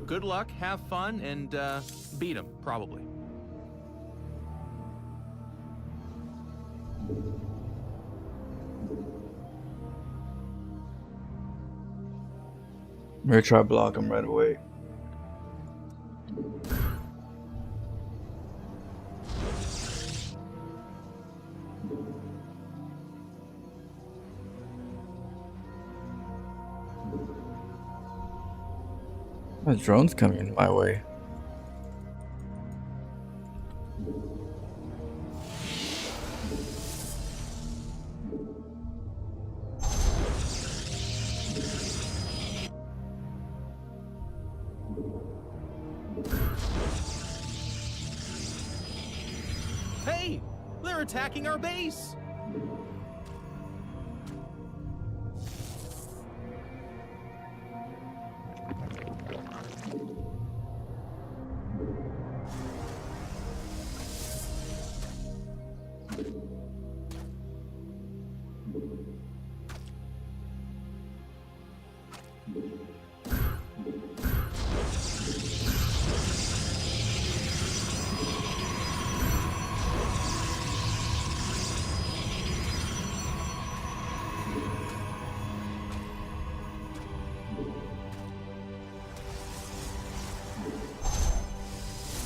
Good luck, have fun, and beat him, probably. gonna try to block him right away. The drone's coming my way. Hey! They're attacking our base!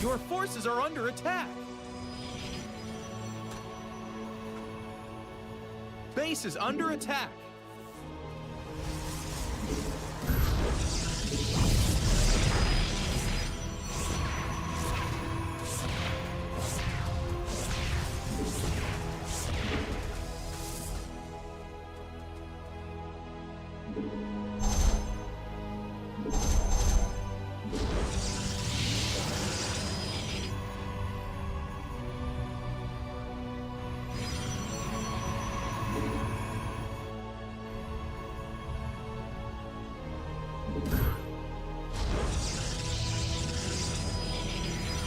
Your forces are under attack! Base is under attack!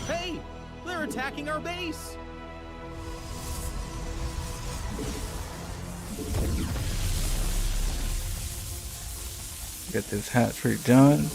Hey! They're attacking our base! Get this hatchery done.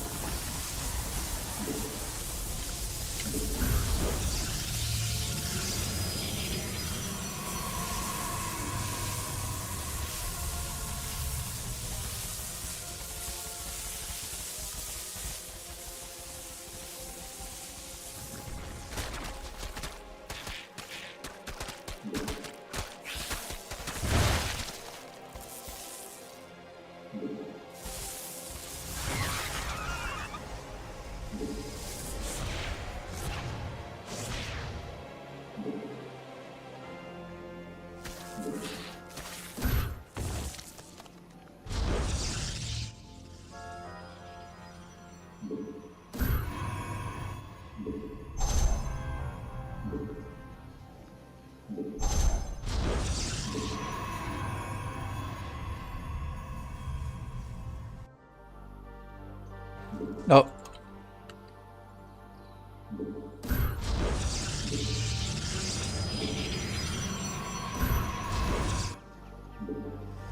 Oh.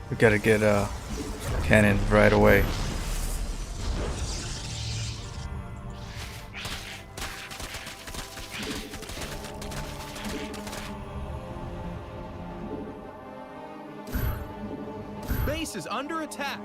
We gotta get cannon right away. Base is under attack!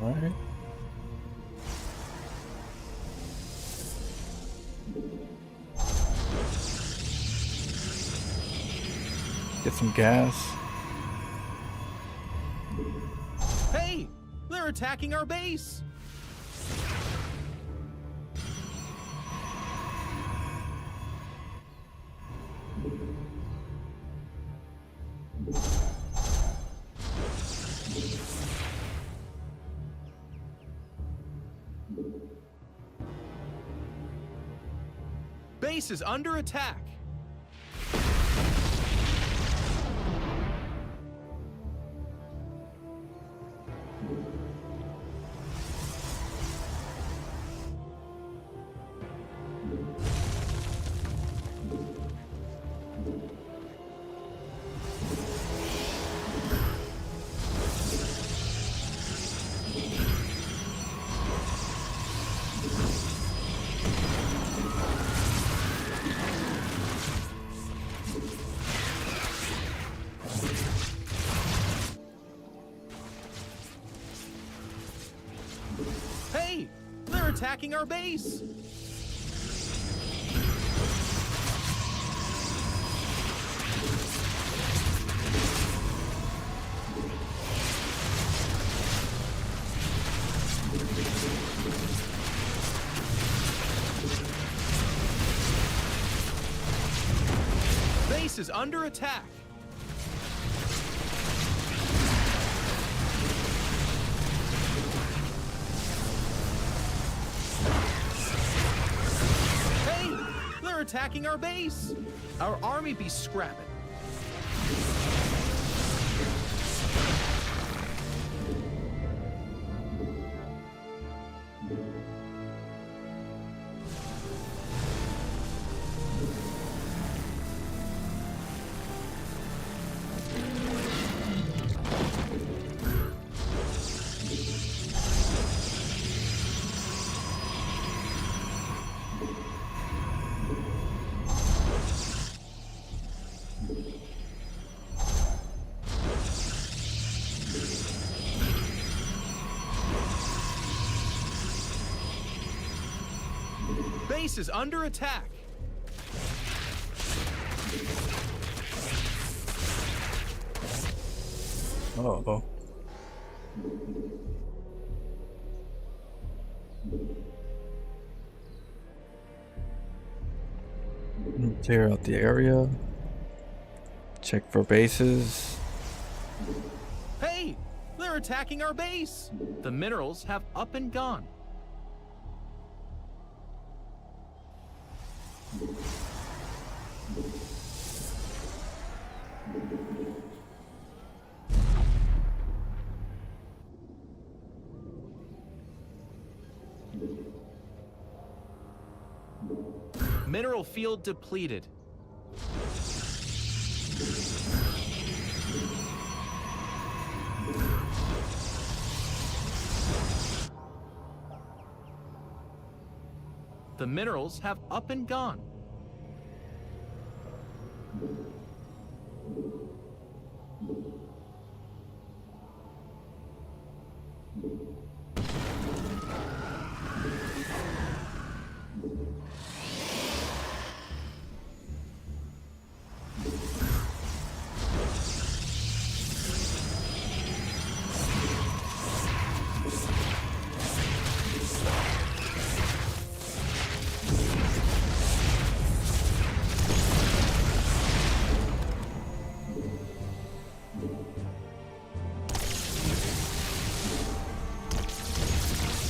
Alright. Get some gas. Hey! They're attacking our base! Base is under attack. Hey, they're attacking our base. Base is under attack. Hey, they're attacking our base. Our army be scrapping. Base is under attack. Uh-oh. Clear out the area. Check for bases. Hey, they're attacking our base. The minerals have up and gone. Mineral field depleted. The minerals have up and gone.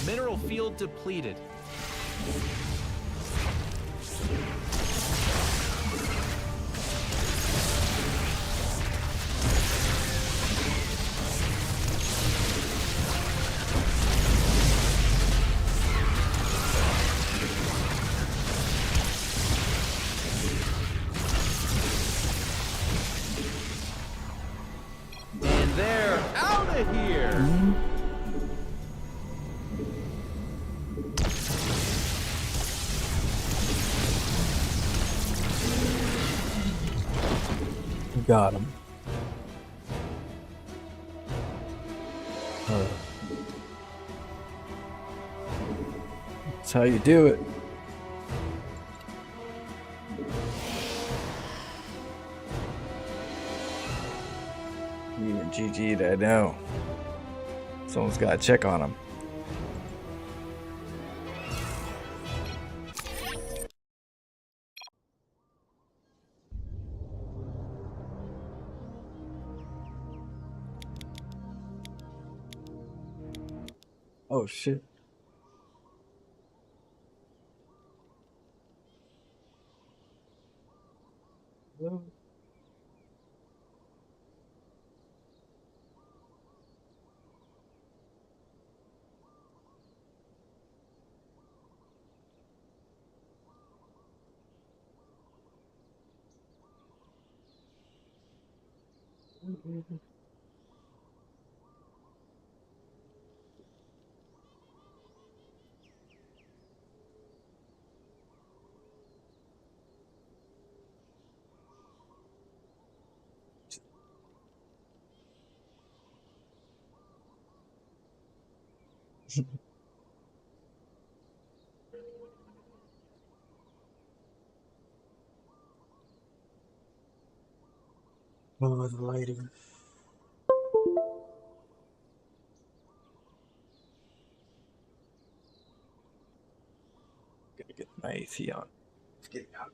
Mineral field depleted. And they're out of here. Got him. That's how you do it. You and GG'd, I know. Someone's got to check on him. Oh shit. Oh, the lighting. Gotta get my AC on. It's getting hot.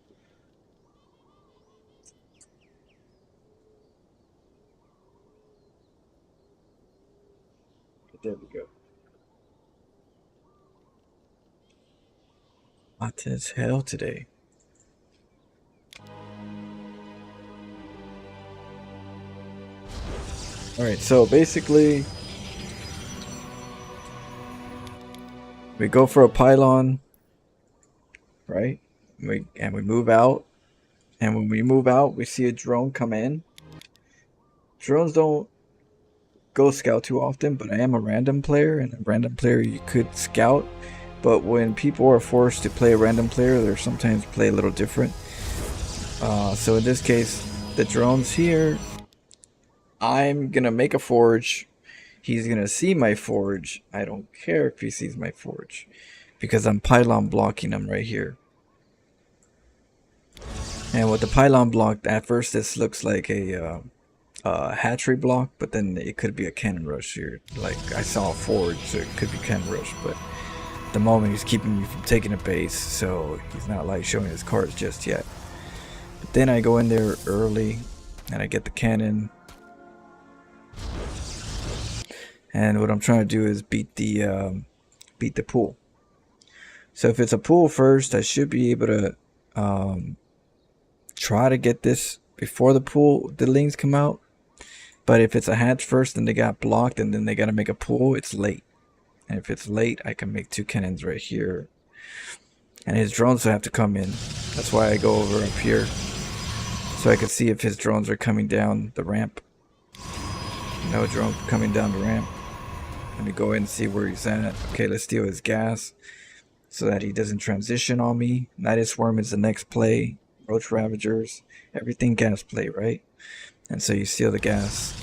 There we go. Hot as hell today. Alright, so basically we go for a pylon, right? We move out, and when we move out we see a drone come in. Drones don't go scout too often, but I am a random player, and a random player you could scout, but when people are forced to play a random player, they sometimes play a little different. So in this case, the drone's here. I'm gonna make a forge. He's gonna see my forge. I don't care if he sees my forge, because I'm pylon blocking him right here. And with the pylon block, at first this looks like a hatchery block, but then it could be a cannon rush here. Like I saw a forge, so it could be cannon rush, but at the moment he's keeping me from taking a base, so he's not like showing his cards just yet. But then I go in there early and I get the cannon. And what I'm trying to do is beat the pool. So if it's a pool first, I should be able to try to get this before the lings come out. But if it's a hatch first and they got blocked and then they got to make a pool, it's late. And if it's late, I can make 2 cannons right here. And his drones will have to come in. That's why I go over up here, so I can see if his drones are coming down the ramp. No drone coming down the ramp. Let me go in and see where he's at. Okay, let's steal his gas so that he doesn't transition on me. Nidus Worm is the next play. Roach Ravagers. Everything gas play, right? And so you steal the gas.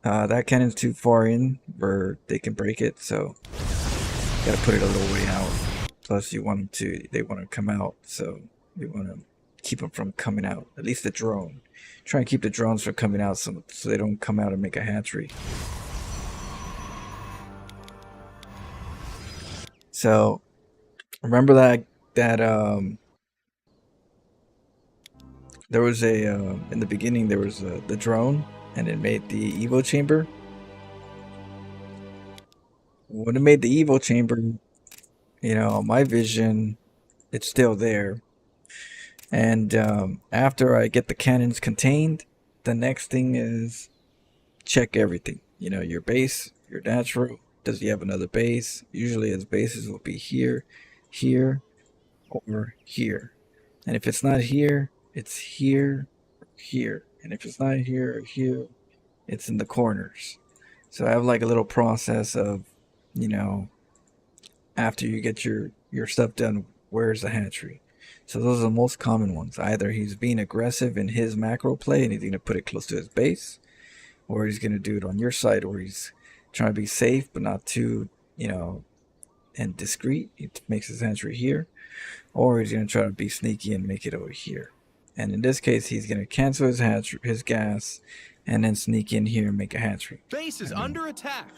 That cannon's too far in where they can break it, so gotta put it a little way out. Plus you want them to, they want to come out, so you want to keep them from coming out. At least the drone. Try and keep the drones from coming out so they don't come out and make a hatchery. So remember that there was a in the beginning there was the drone, and it made the Evo chamber. When it made the Evo chamber, you know, my vision, it's still there. And after I get the cannons contained, the next thing is check everything. You know, your base, your natural. Does he have another base? Usually his bases will be here, here, or here. And if it's not here, it's here, or here. And if it's not here or here, it's in the corners. So I have like a little process of, you know, after you get your stuff done, where's the hatchery? So those are the most common ones. Either he's being aggressive in his macro play and he's going to put it close to his base, or he's going to do it on your side where he's trying to be safe but not too, you know, and discreet. He makes his hatchery here, or he's going to try to be sneaky and make it over here. And in this case, he's going to cancel his gas and then sneak in here and make a hatchery. Base is under attack.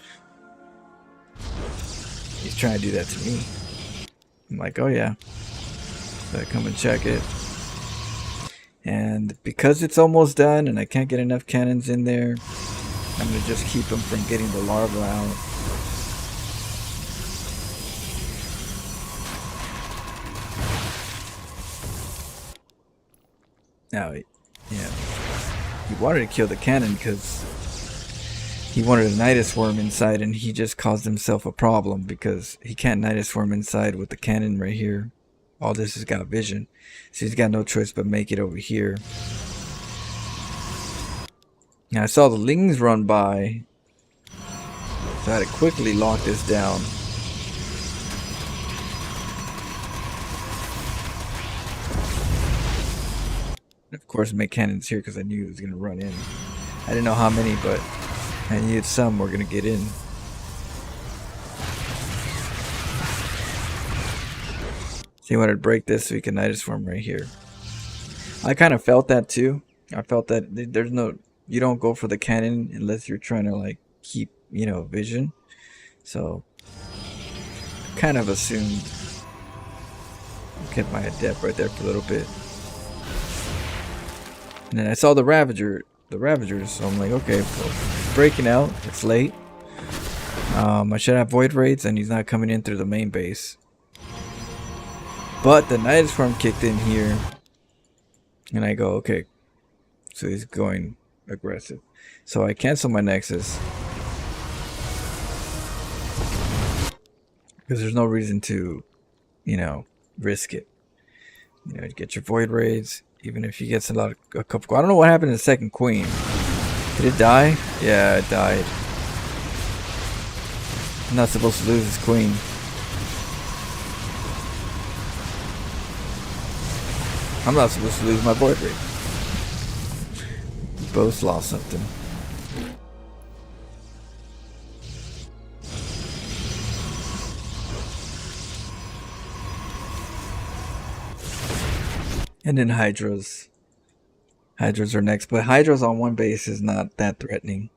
He's trying to do that to me. I'm like, oh yeah. So I come and check it. And because it's almost done and I can't get enough cannons in there, I'm going to just keep them from getting the larva out. Now, yeah, he wanted to kill the cannon because he wanted a Nidus Worm inside, and he just caused himself a problem because he can't Nidus Worm inside with the cannon right here. All this has got vision, so he's got no choice but make it over here. And I saw the Lings run by, so I had to quickly lock this down. And of course, make cannons here because I knew it was going to run in. I didn't know how many, but I knew some were going to get in. So you wanted to break this so you can Nidus Swarm right here. I kind of felt that too. I felt that there's no, you don't go for the cannon unless you're trying to like keep, you know, vision. So kind of assumed. Kept my adept right there for a little bit. And then I saw the Ravagers, so I'm like, okay, well, it's breaking out. It's late. I should have Void Raids, and he's not coming in through the main base. But the Nidus Swarm kicked in here, and I go, okay, so he's going aggressive. So I cancel my Nexus because there's no reason to, you know, risk it. You know, get your Void Raids, even if he gets a couple. I don't know what happened to the second Queen. Did it die? Yeah, it died. I'm not supposed to lose this Queen. I'm not supposed to lose my Void Raid. We both lost something. And then Hydras. Hydras are next, but Hydras on one base is not that threatening.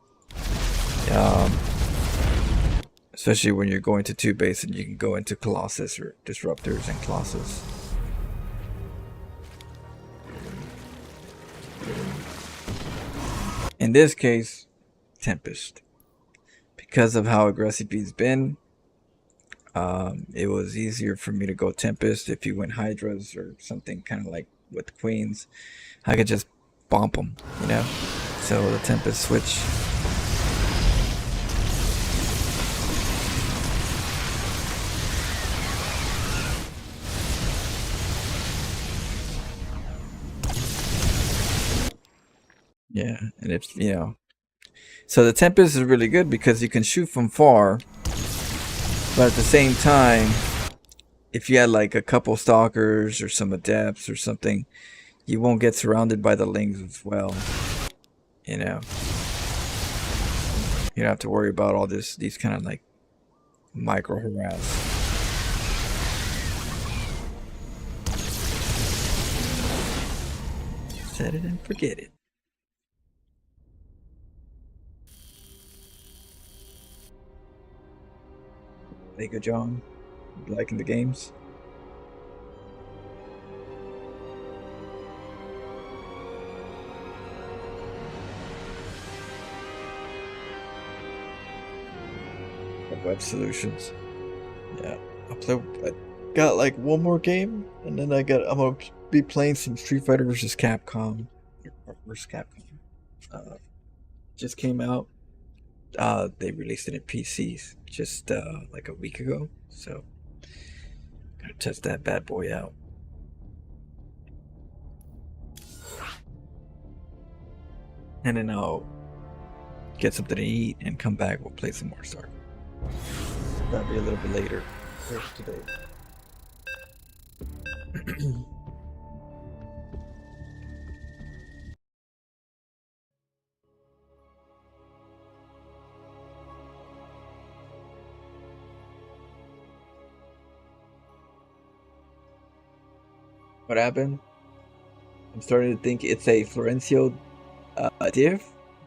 Especially when you're going to two base and you can go into Colossus or Disruptors and Colossus. In this case, Tempest. Because of how aggressive he's been, it was easier for me to go Tempest. If you went Hydras or something kind of like with Queens, I could just bomb them, you know? So the Tempest switch. Yeah, and it's, you know, so the Tempest is really good because you can shoot from far, but at the same time, if you had like a couple Stalkers or some Adepts or something, you won't get surrounded by the Lings as well, you know. You don't have to worry about all these kind of like micro harass. Set it and forget it. Hey, good John. Liking the games? Web Solutions. Yeah, I got like one more game, and then I'm gonna be playing some Street Fighter versus Capcom. Just came out. They released it in PCs just like a week ago, so gotta test that bad boy out. And then I'll get something to eat and come back. We'll play some more StarCraft. That'll be a little bit later today. What happened? I'm starting to think it's a Florencio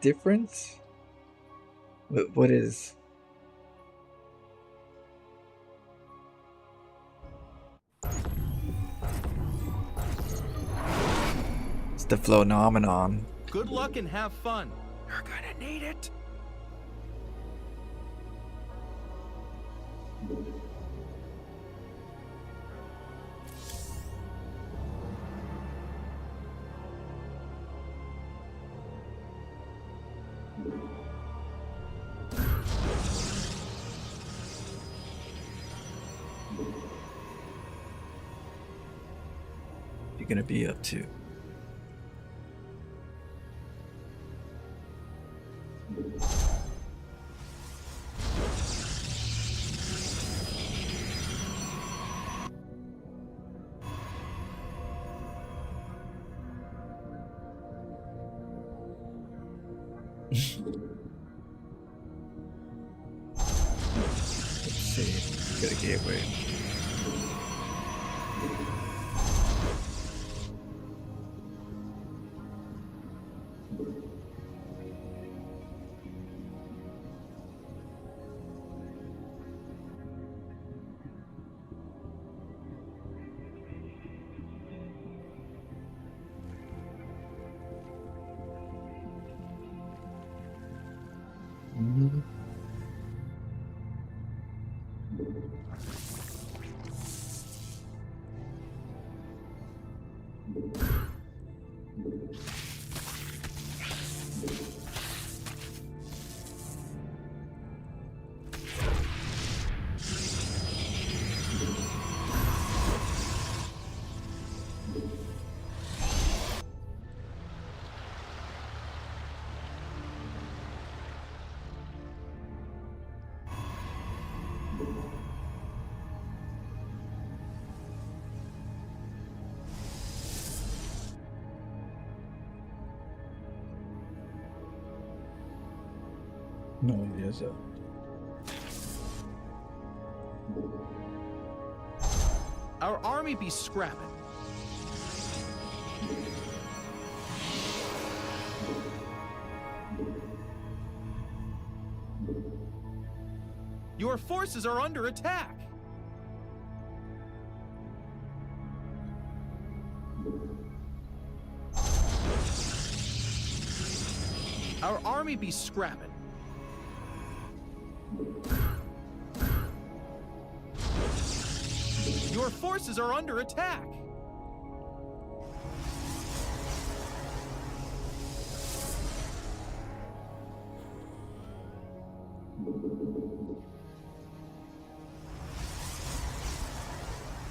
difference. What is? It's the phenomenon. Good luck and have fun. You're gonna need it. You're gonna be up to? Let's see. Get a gateway. No, yes, Our army be scrapping. Your forces are under attack. Our army be scrapping. Your forces are under attack.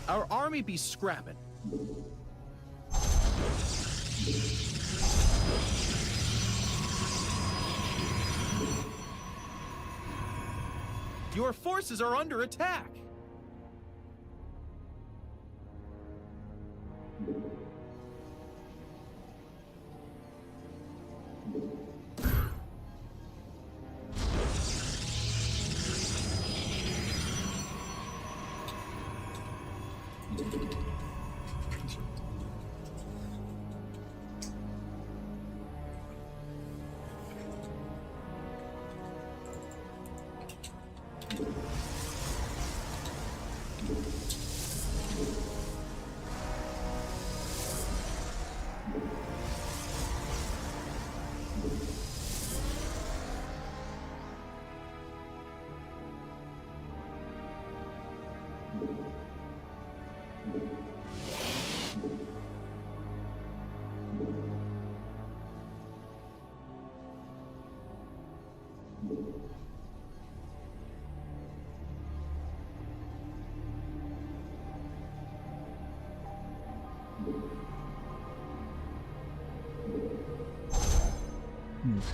Our army be scrapping. Your forces are under attack.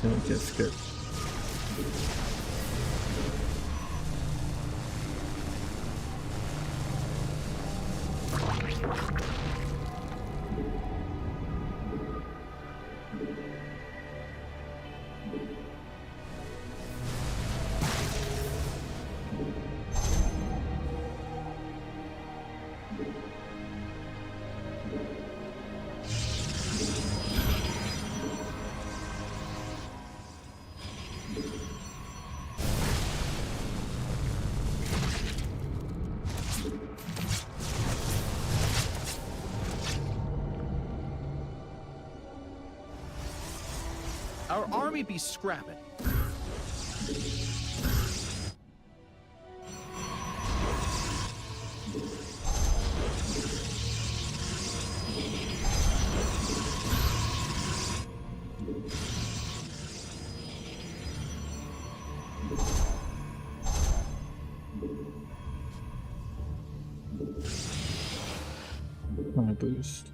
Okay, just good. Our army be scrapping. My boost.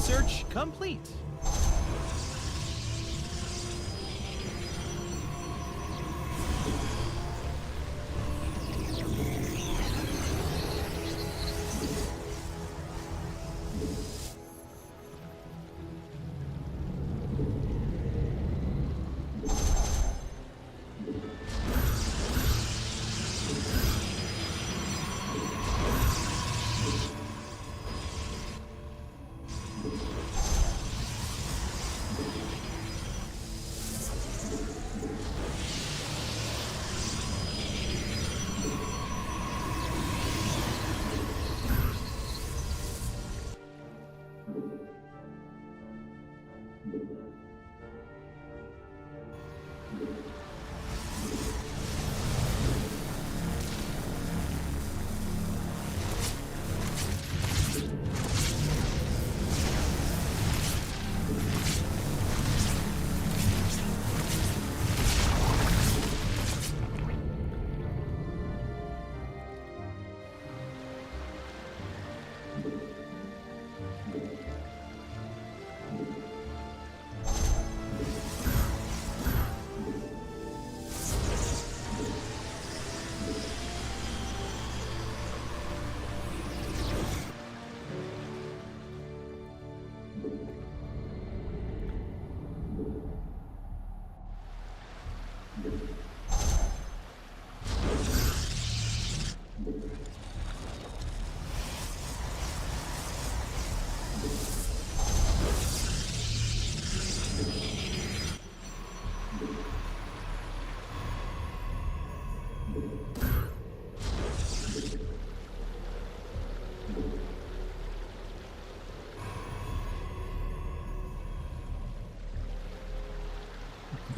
Research complete.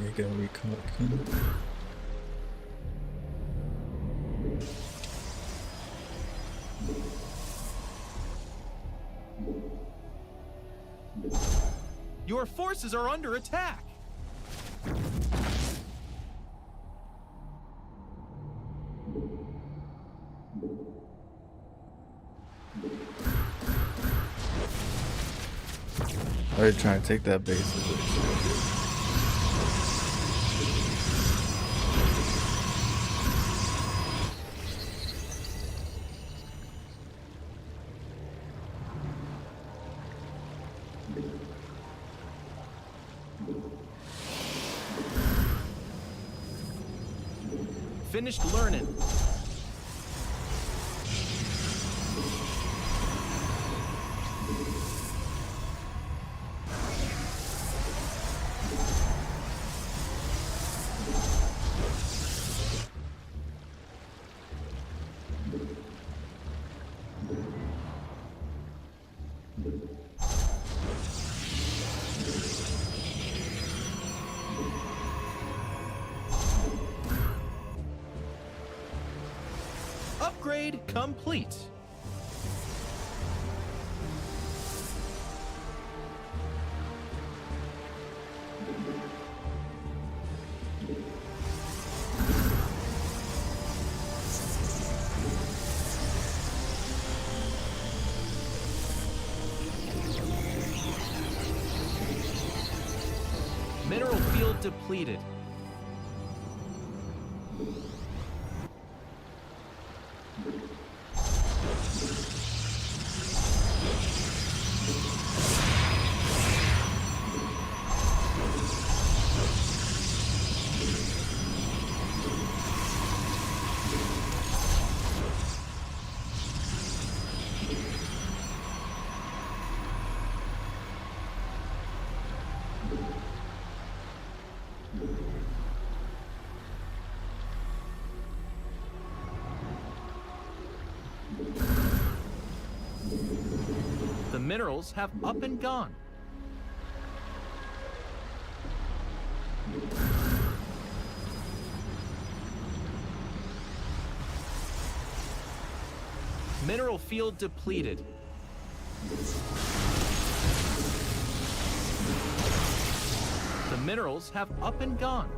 You gotta recall again. Your forces are under attack. Are they trying to take that base? Finished learning. Upgrade complete. Mineral field depleted. The minerals have up and gone. Mineral field depleted. The minerals have up and gone.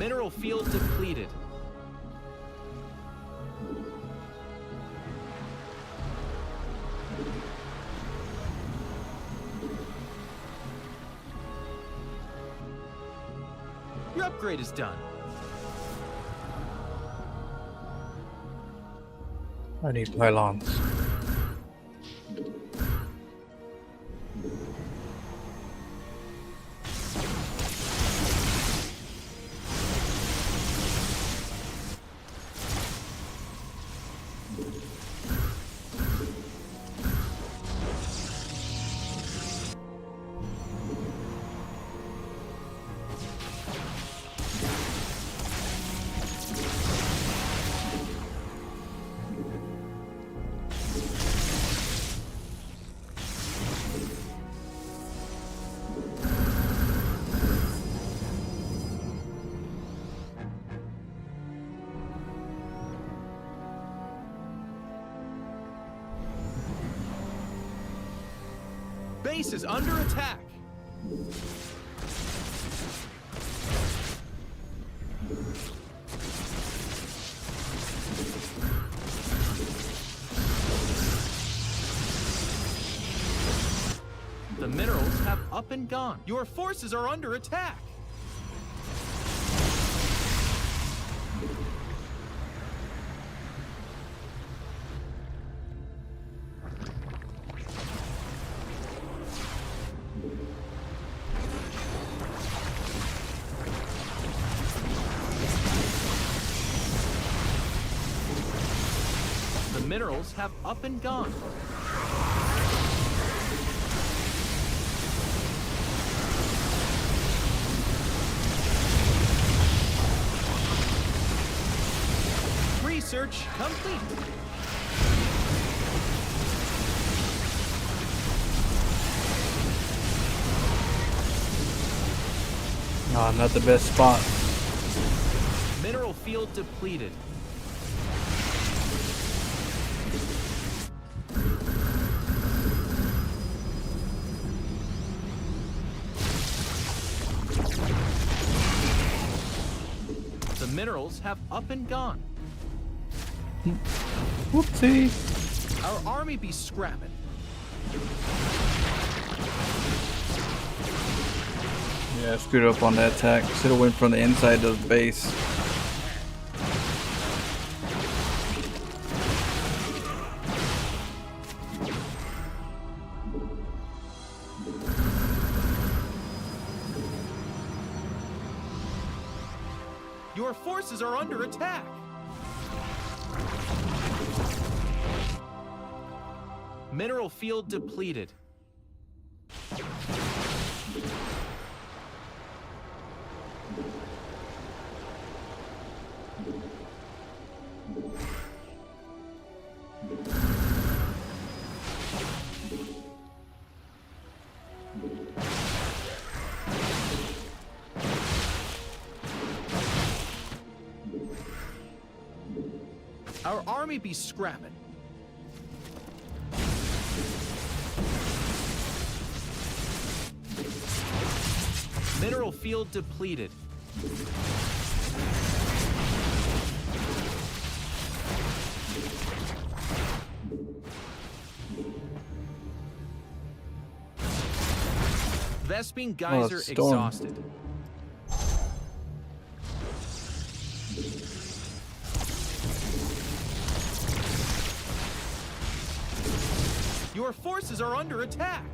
Mineral field depleted. Your upgrade is done. I need pylons. Base is under attack. The minerals have up and gone. Your forces are under attack. The minerals have up and gone. Research complete. Ah, not the best spot. Mineral field depleted. The minerals have up and gone. Whoopsie. Our army be scrapping. Yeah, I screwed up on that attack. Should have went from the inside of the base. Your forces are under attack. Mineral field depleted. Our army be scrapping. Mineral field depleted. Vespene geyser storm. exhausted. Your forces are under attack.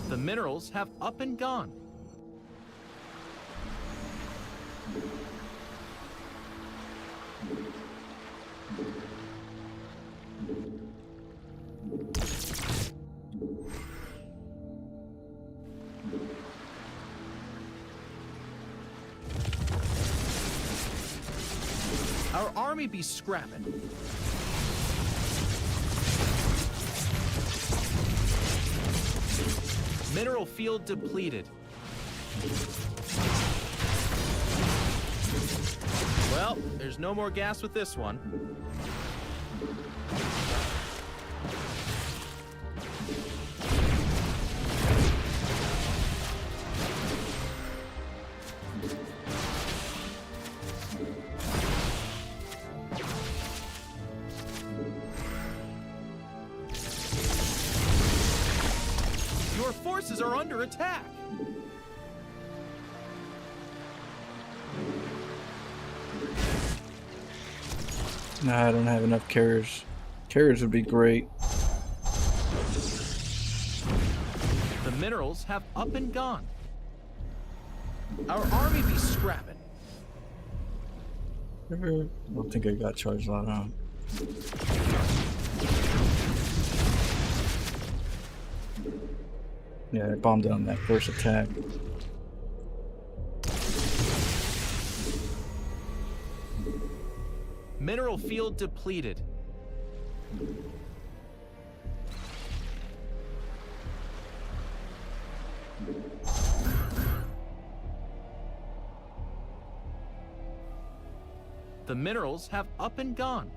The minerals have up and gone. Our army be scrapping. Mineral field depleted. Well, there's no more gas with this one. Your forces are under attack. Nah, I don't have enough carriers. Carriers would be great. The minerals have up and gone. Our army be scrapping. I don't think I got charged on that. Yeah, I bombed it on that first attack. Mineral field depleted. The minerals have up and gone.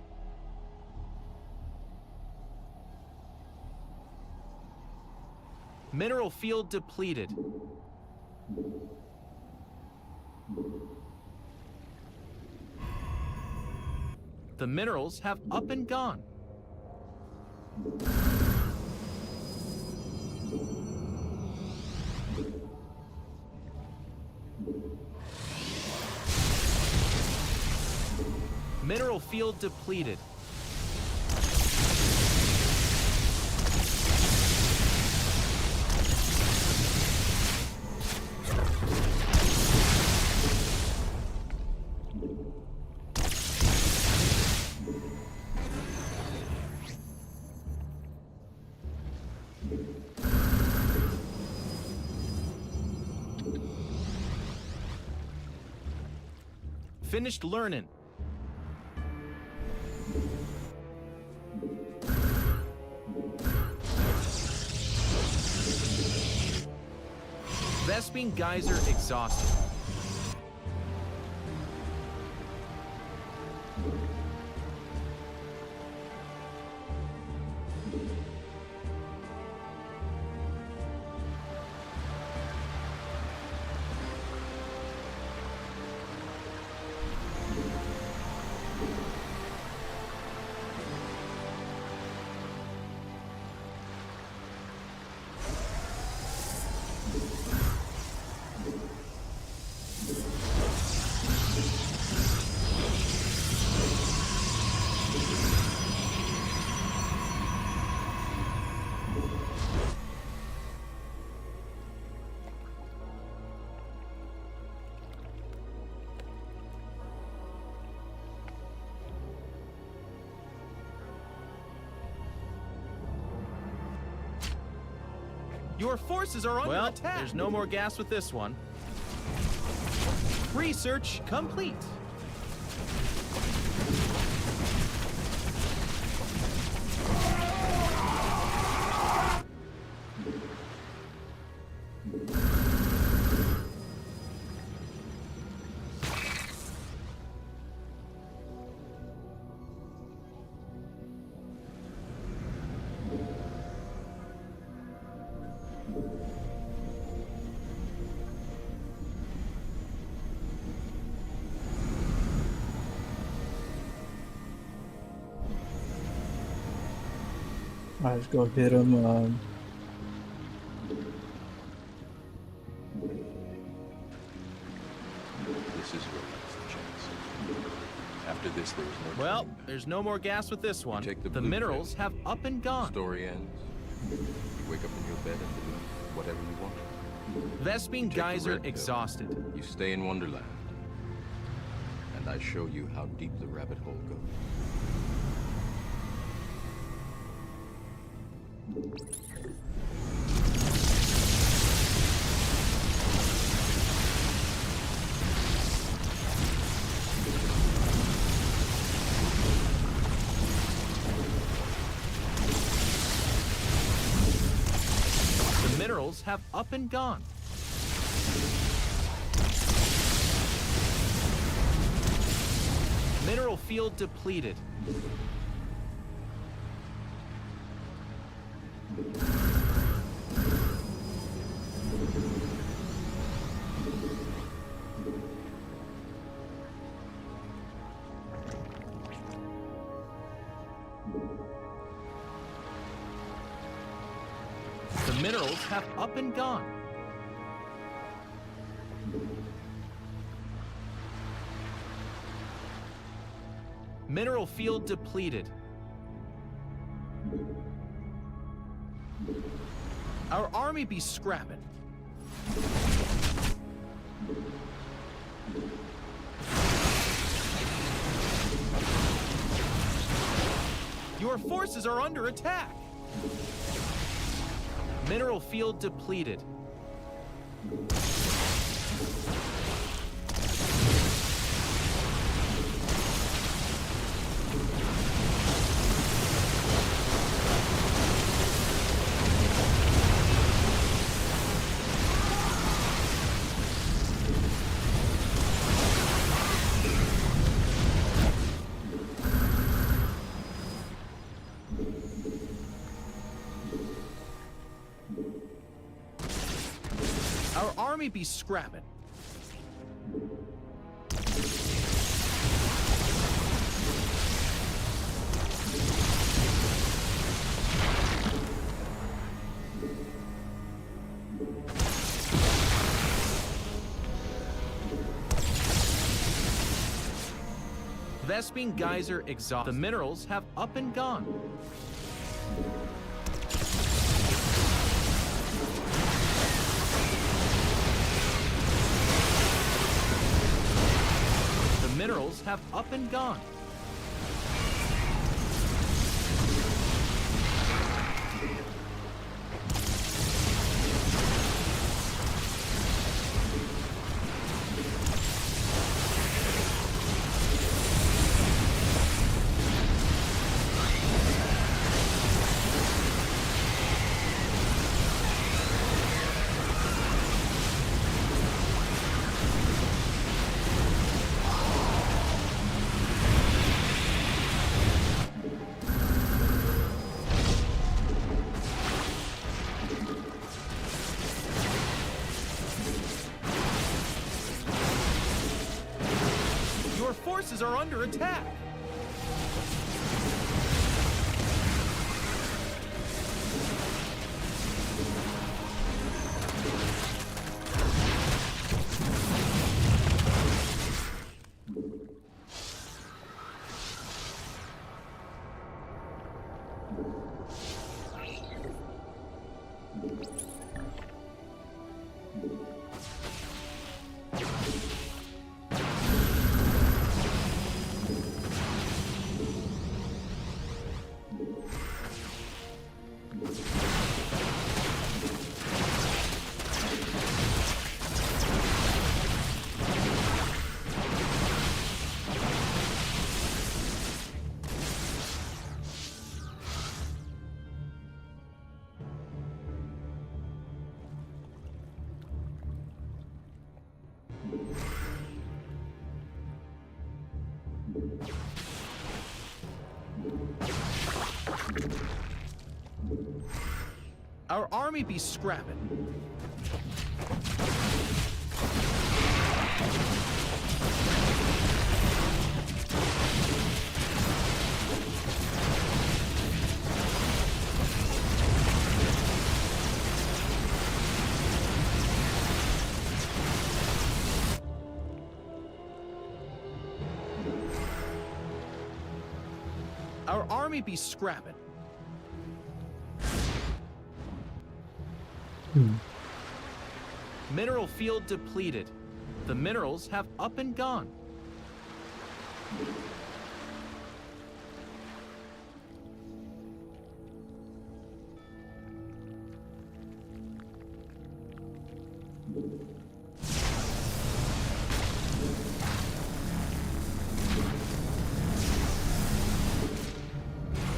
Mineral field depleted. The minerals have up and gone. Mineral field depleted. Finished learning. Vespine Geyser exhausted. Your forces are under attack. Well, there's no more gas with this one. Research complete. Alright, let's go hit him. This is your last chance. After this, there is no Well, turning back. there's no more gas with this one. take the The blue minerals pill. have up and gone. Story ends. You wake up in your bed and believe whatever you want. Vespine Take the Geyser red pill. exhausted. You stay in Wonderland. And I show you how deep the rabbit hole goes. minerals have up and gone. Mineral field depleted. The minerals have up and gone. Mineral field depleted. Our army be scrapping. Your forces are under attack. Mineral field depleted. Our army be scrapping. Vespine geyser exhaust. The minerals have up and gone. The minerals have up and gone. Your forces are under attack. Our army be scrapping. Our army be scrapping. Mineral field depleted. The minerals have up and gone.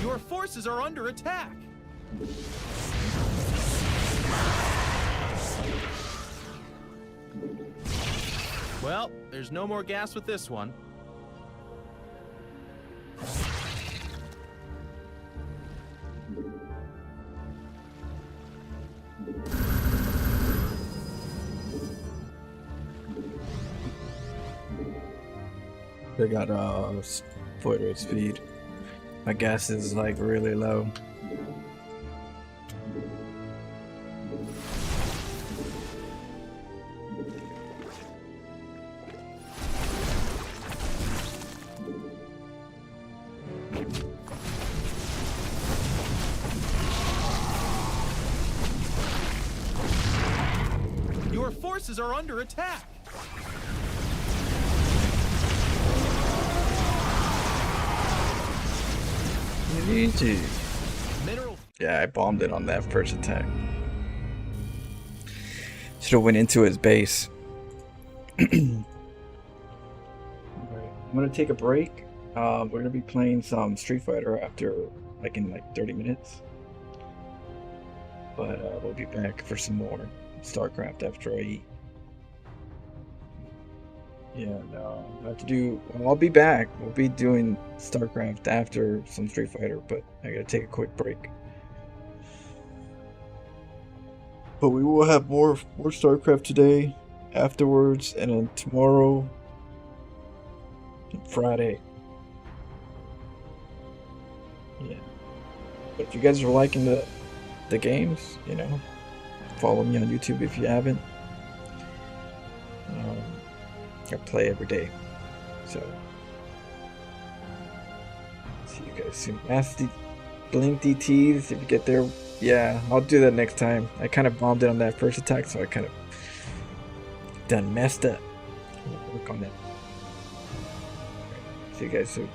Your forces are under attack. Well, there's no more gas with this one. They got flight rate speed. My gas is like really low. Your forces are under attack. GG. Mineral. Yeah, I bombed it on that first attack. Should have went into his base. Alright, I'm gonna take a break. We're gonna be playing some Street Fighter after, like in like 30 minutes. But we'll be back for some more StarCraft after I eat. Yeah, no, I have to do. Well, I'll be back. We'll be doing StarCraft after some Street Fighter, but I gotta take a quick break. But we will have more StarCraft today, afterwards, and then tomorrow, and Friday. Yeah. But if you guys are liking the games, you know, follow me on YouTube if you haven't. I play every day, so see you guys soon. Ask the Blink DTs if you get there. Yeah, I'll do that next time. I kind of bombed it on that first attack, so I kind of done messed up. I'll work on that. See you guys soon.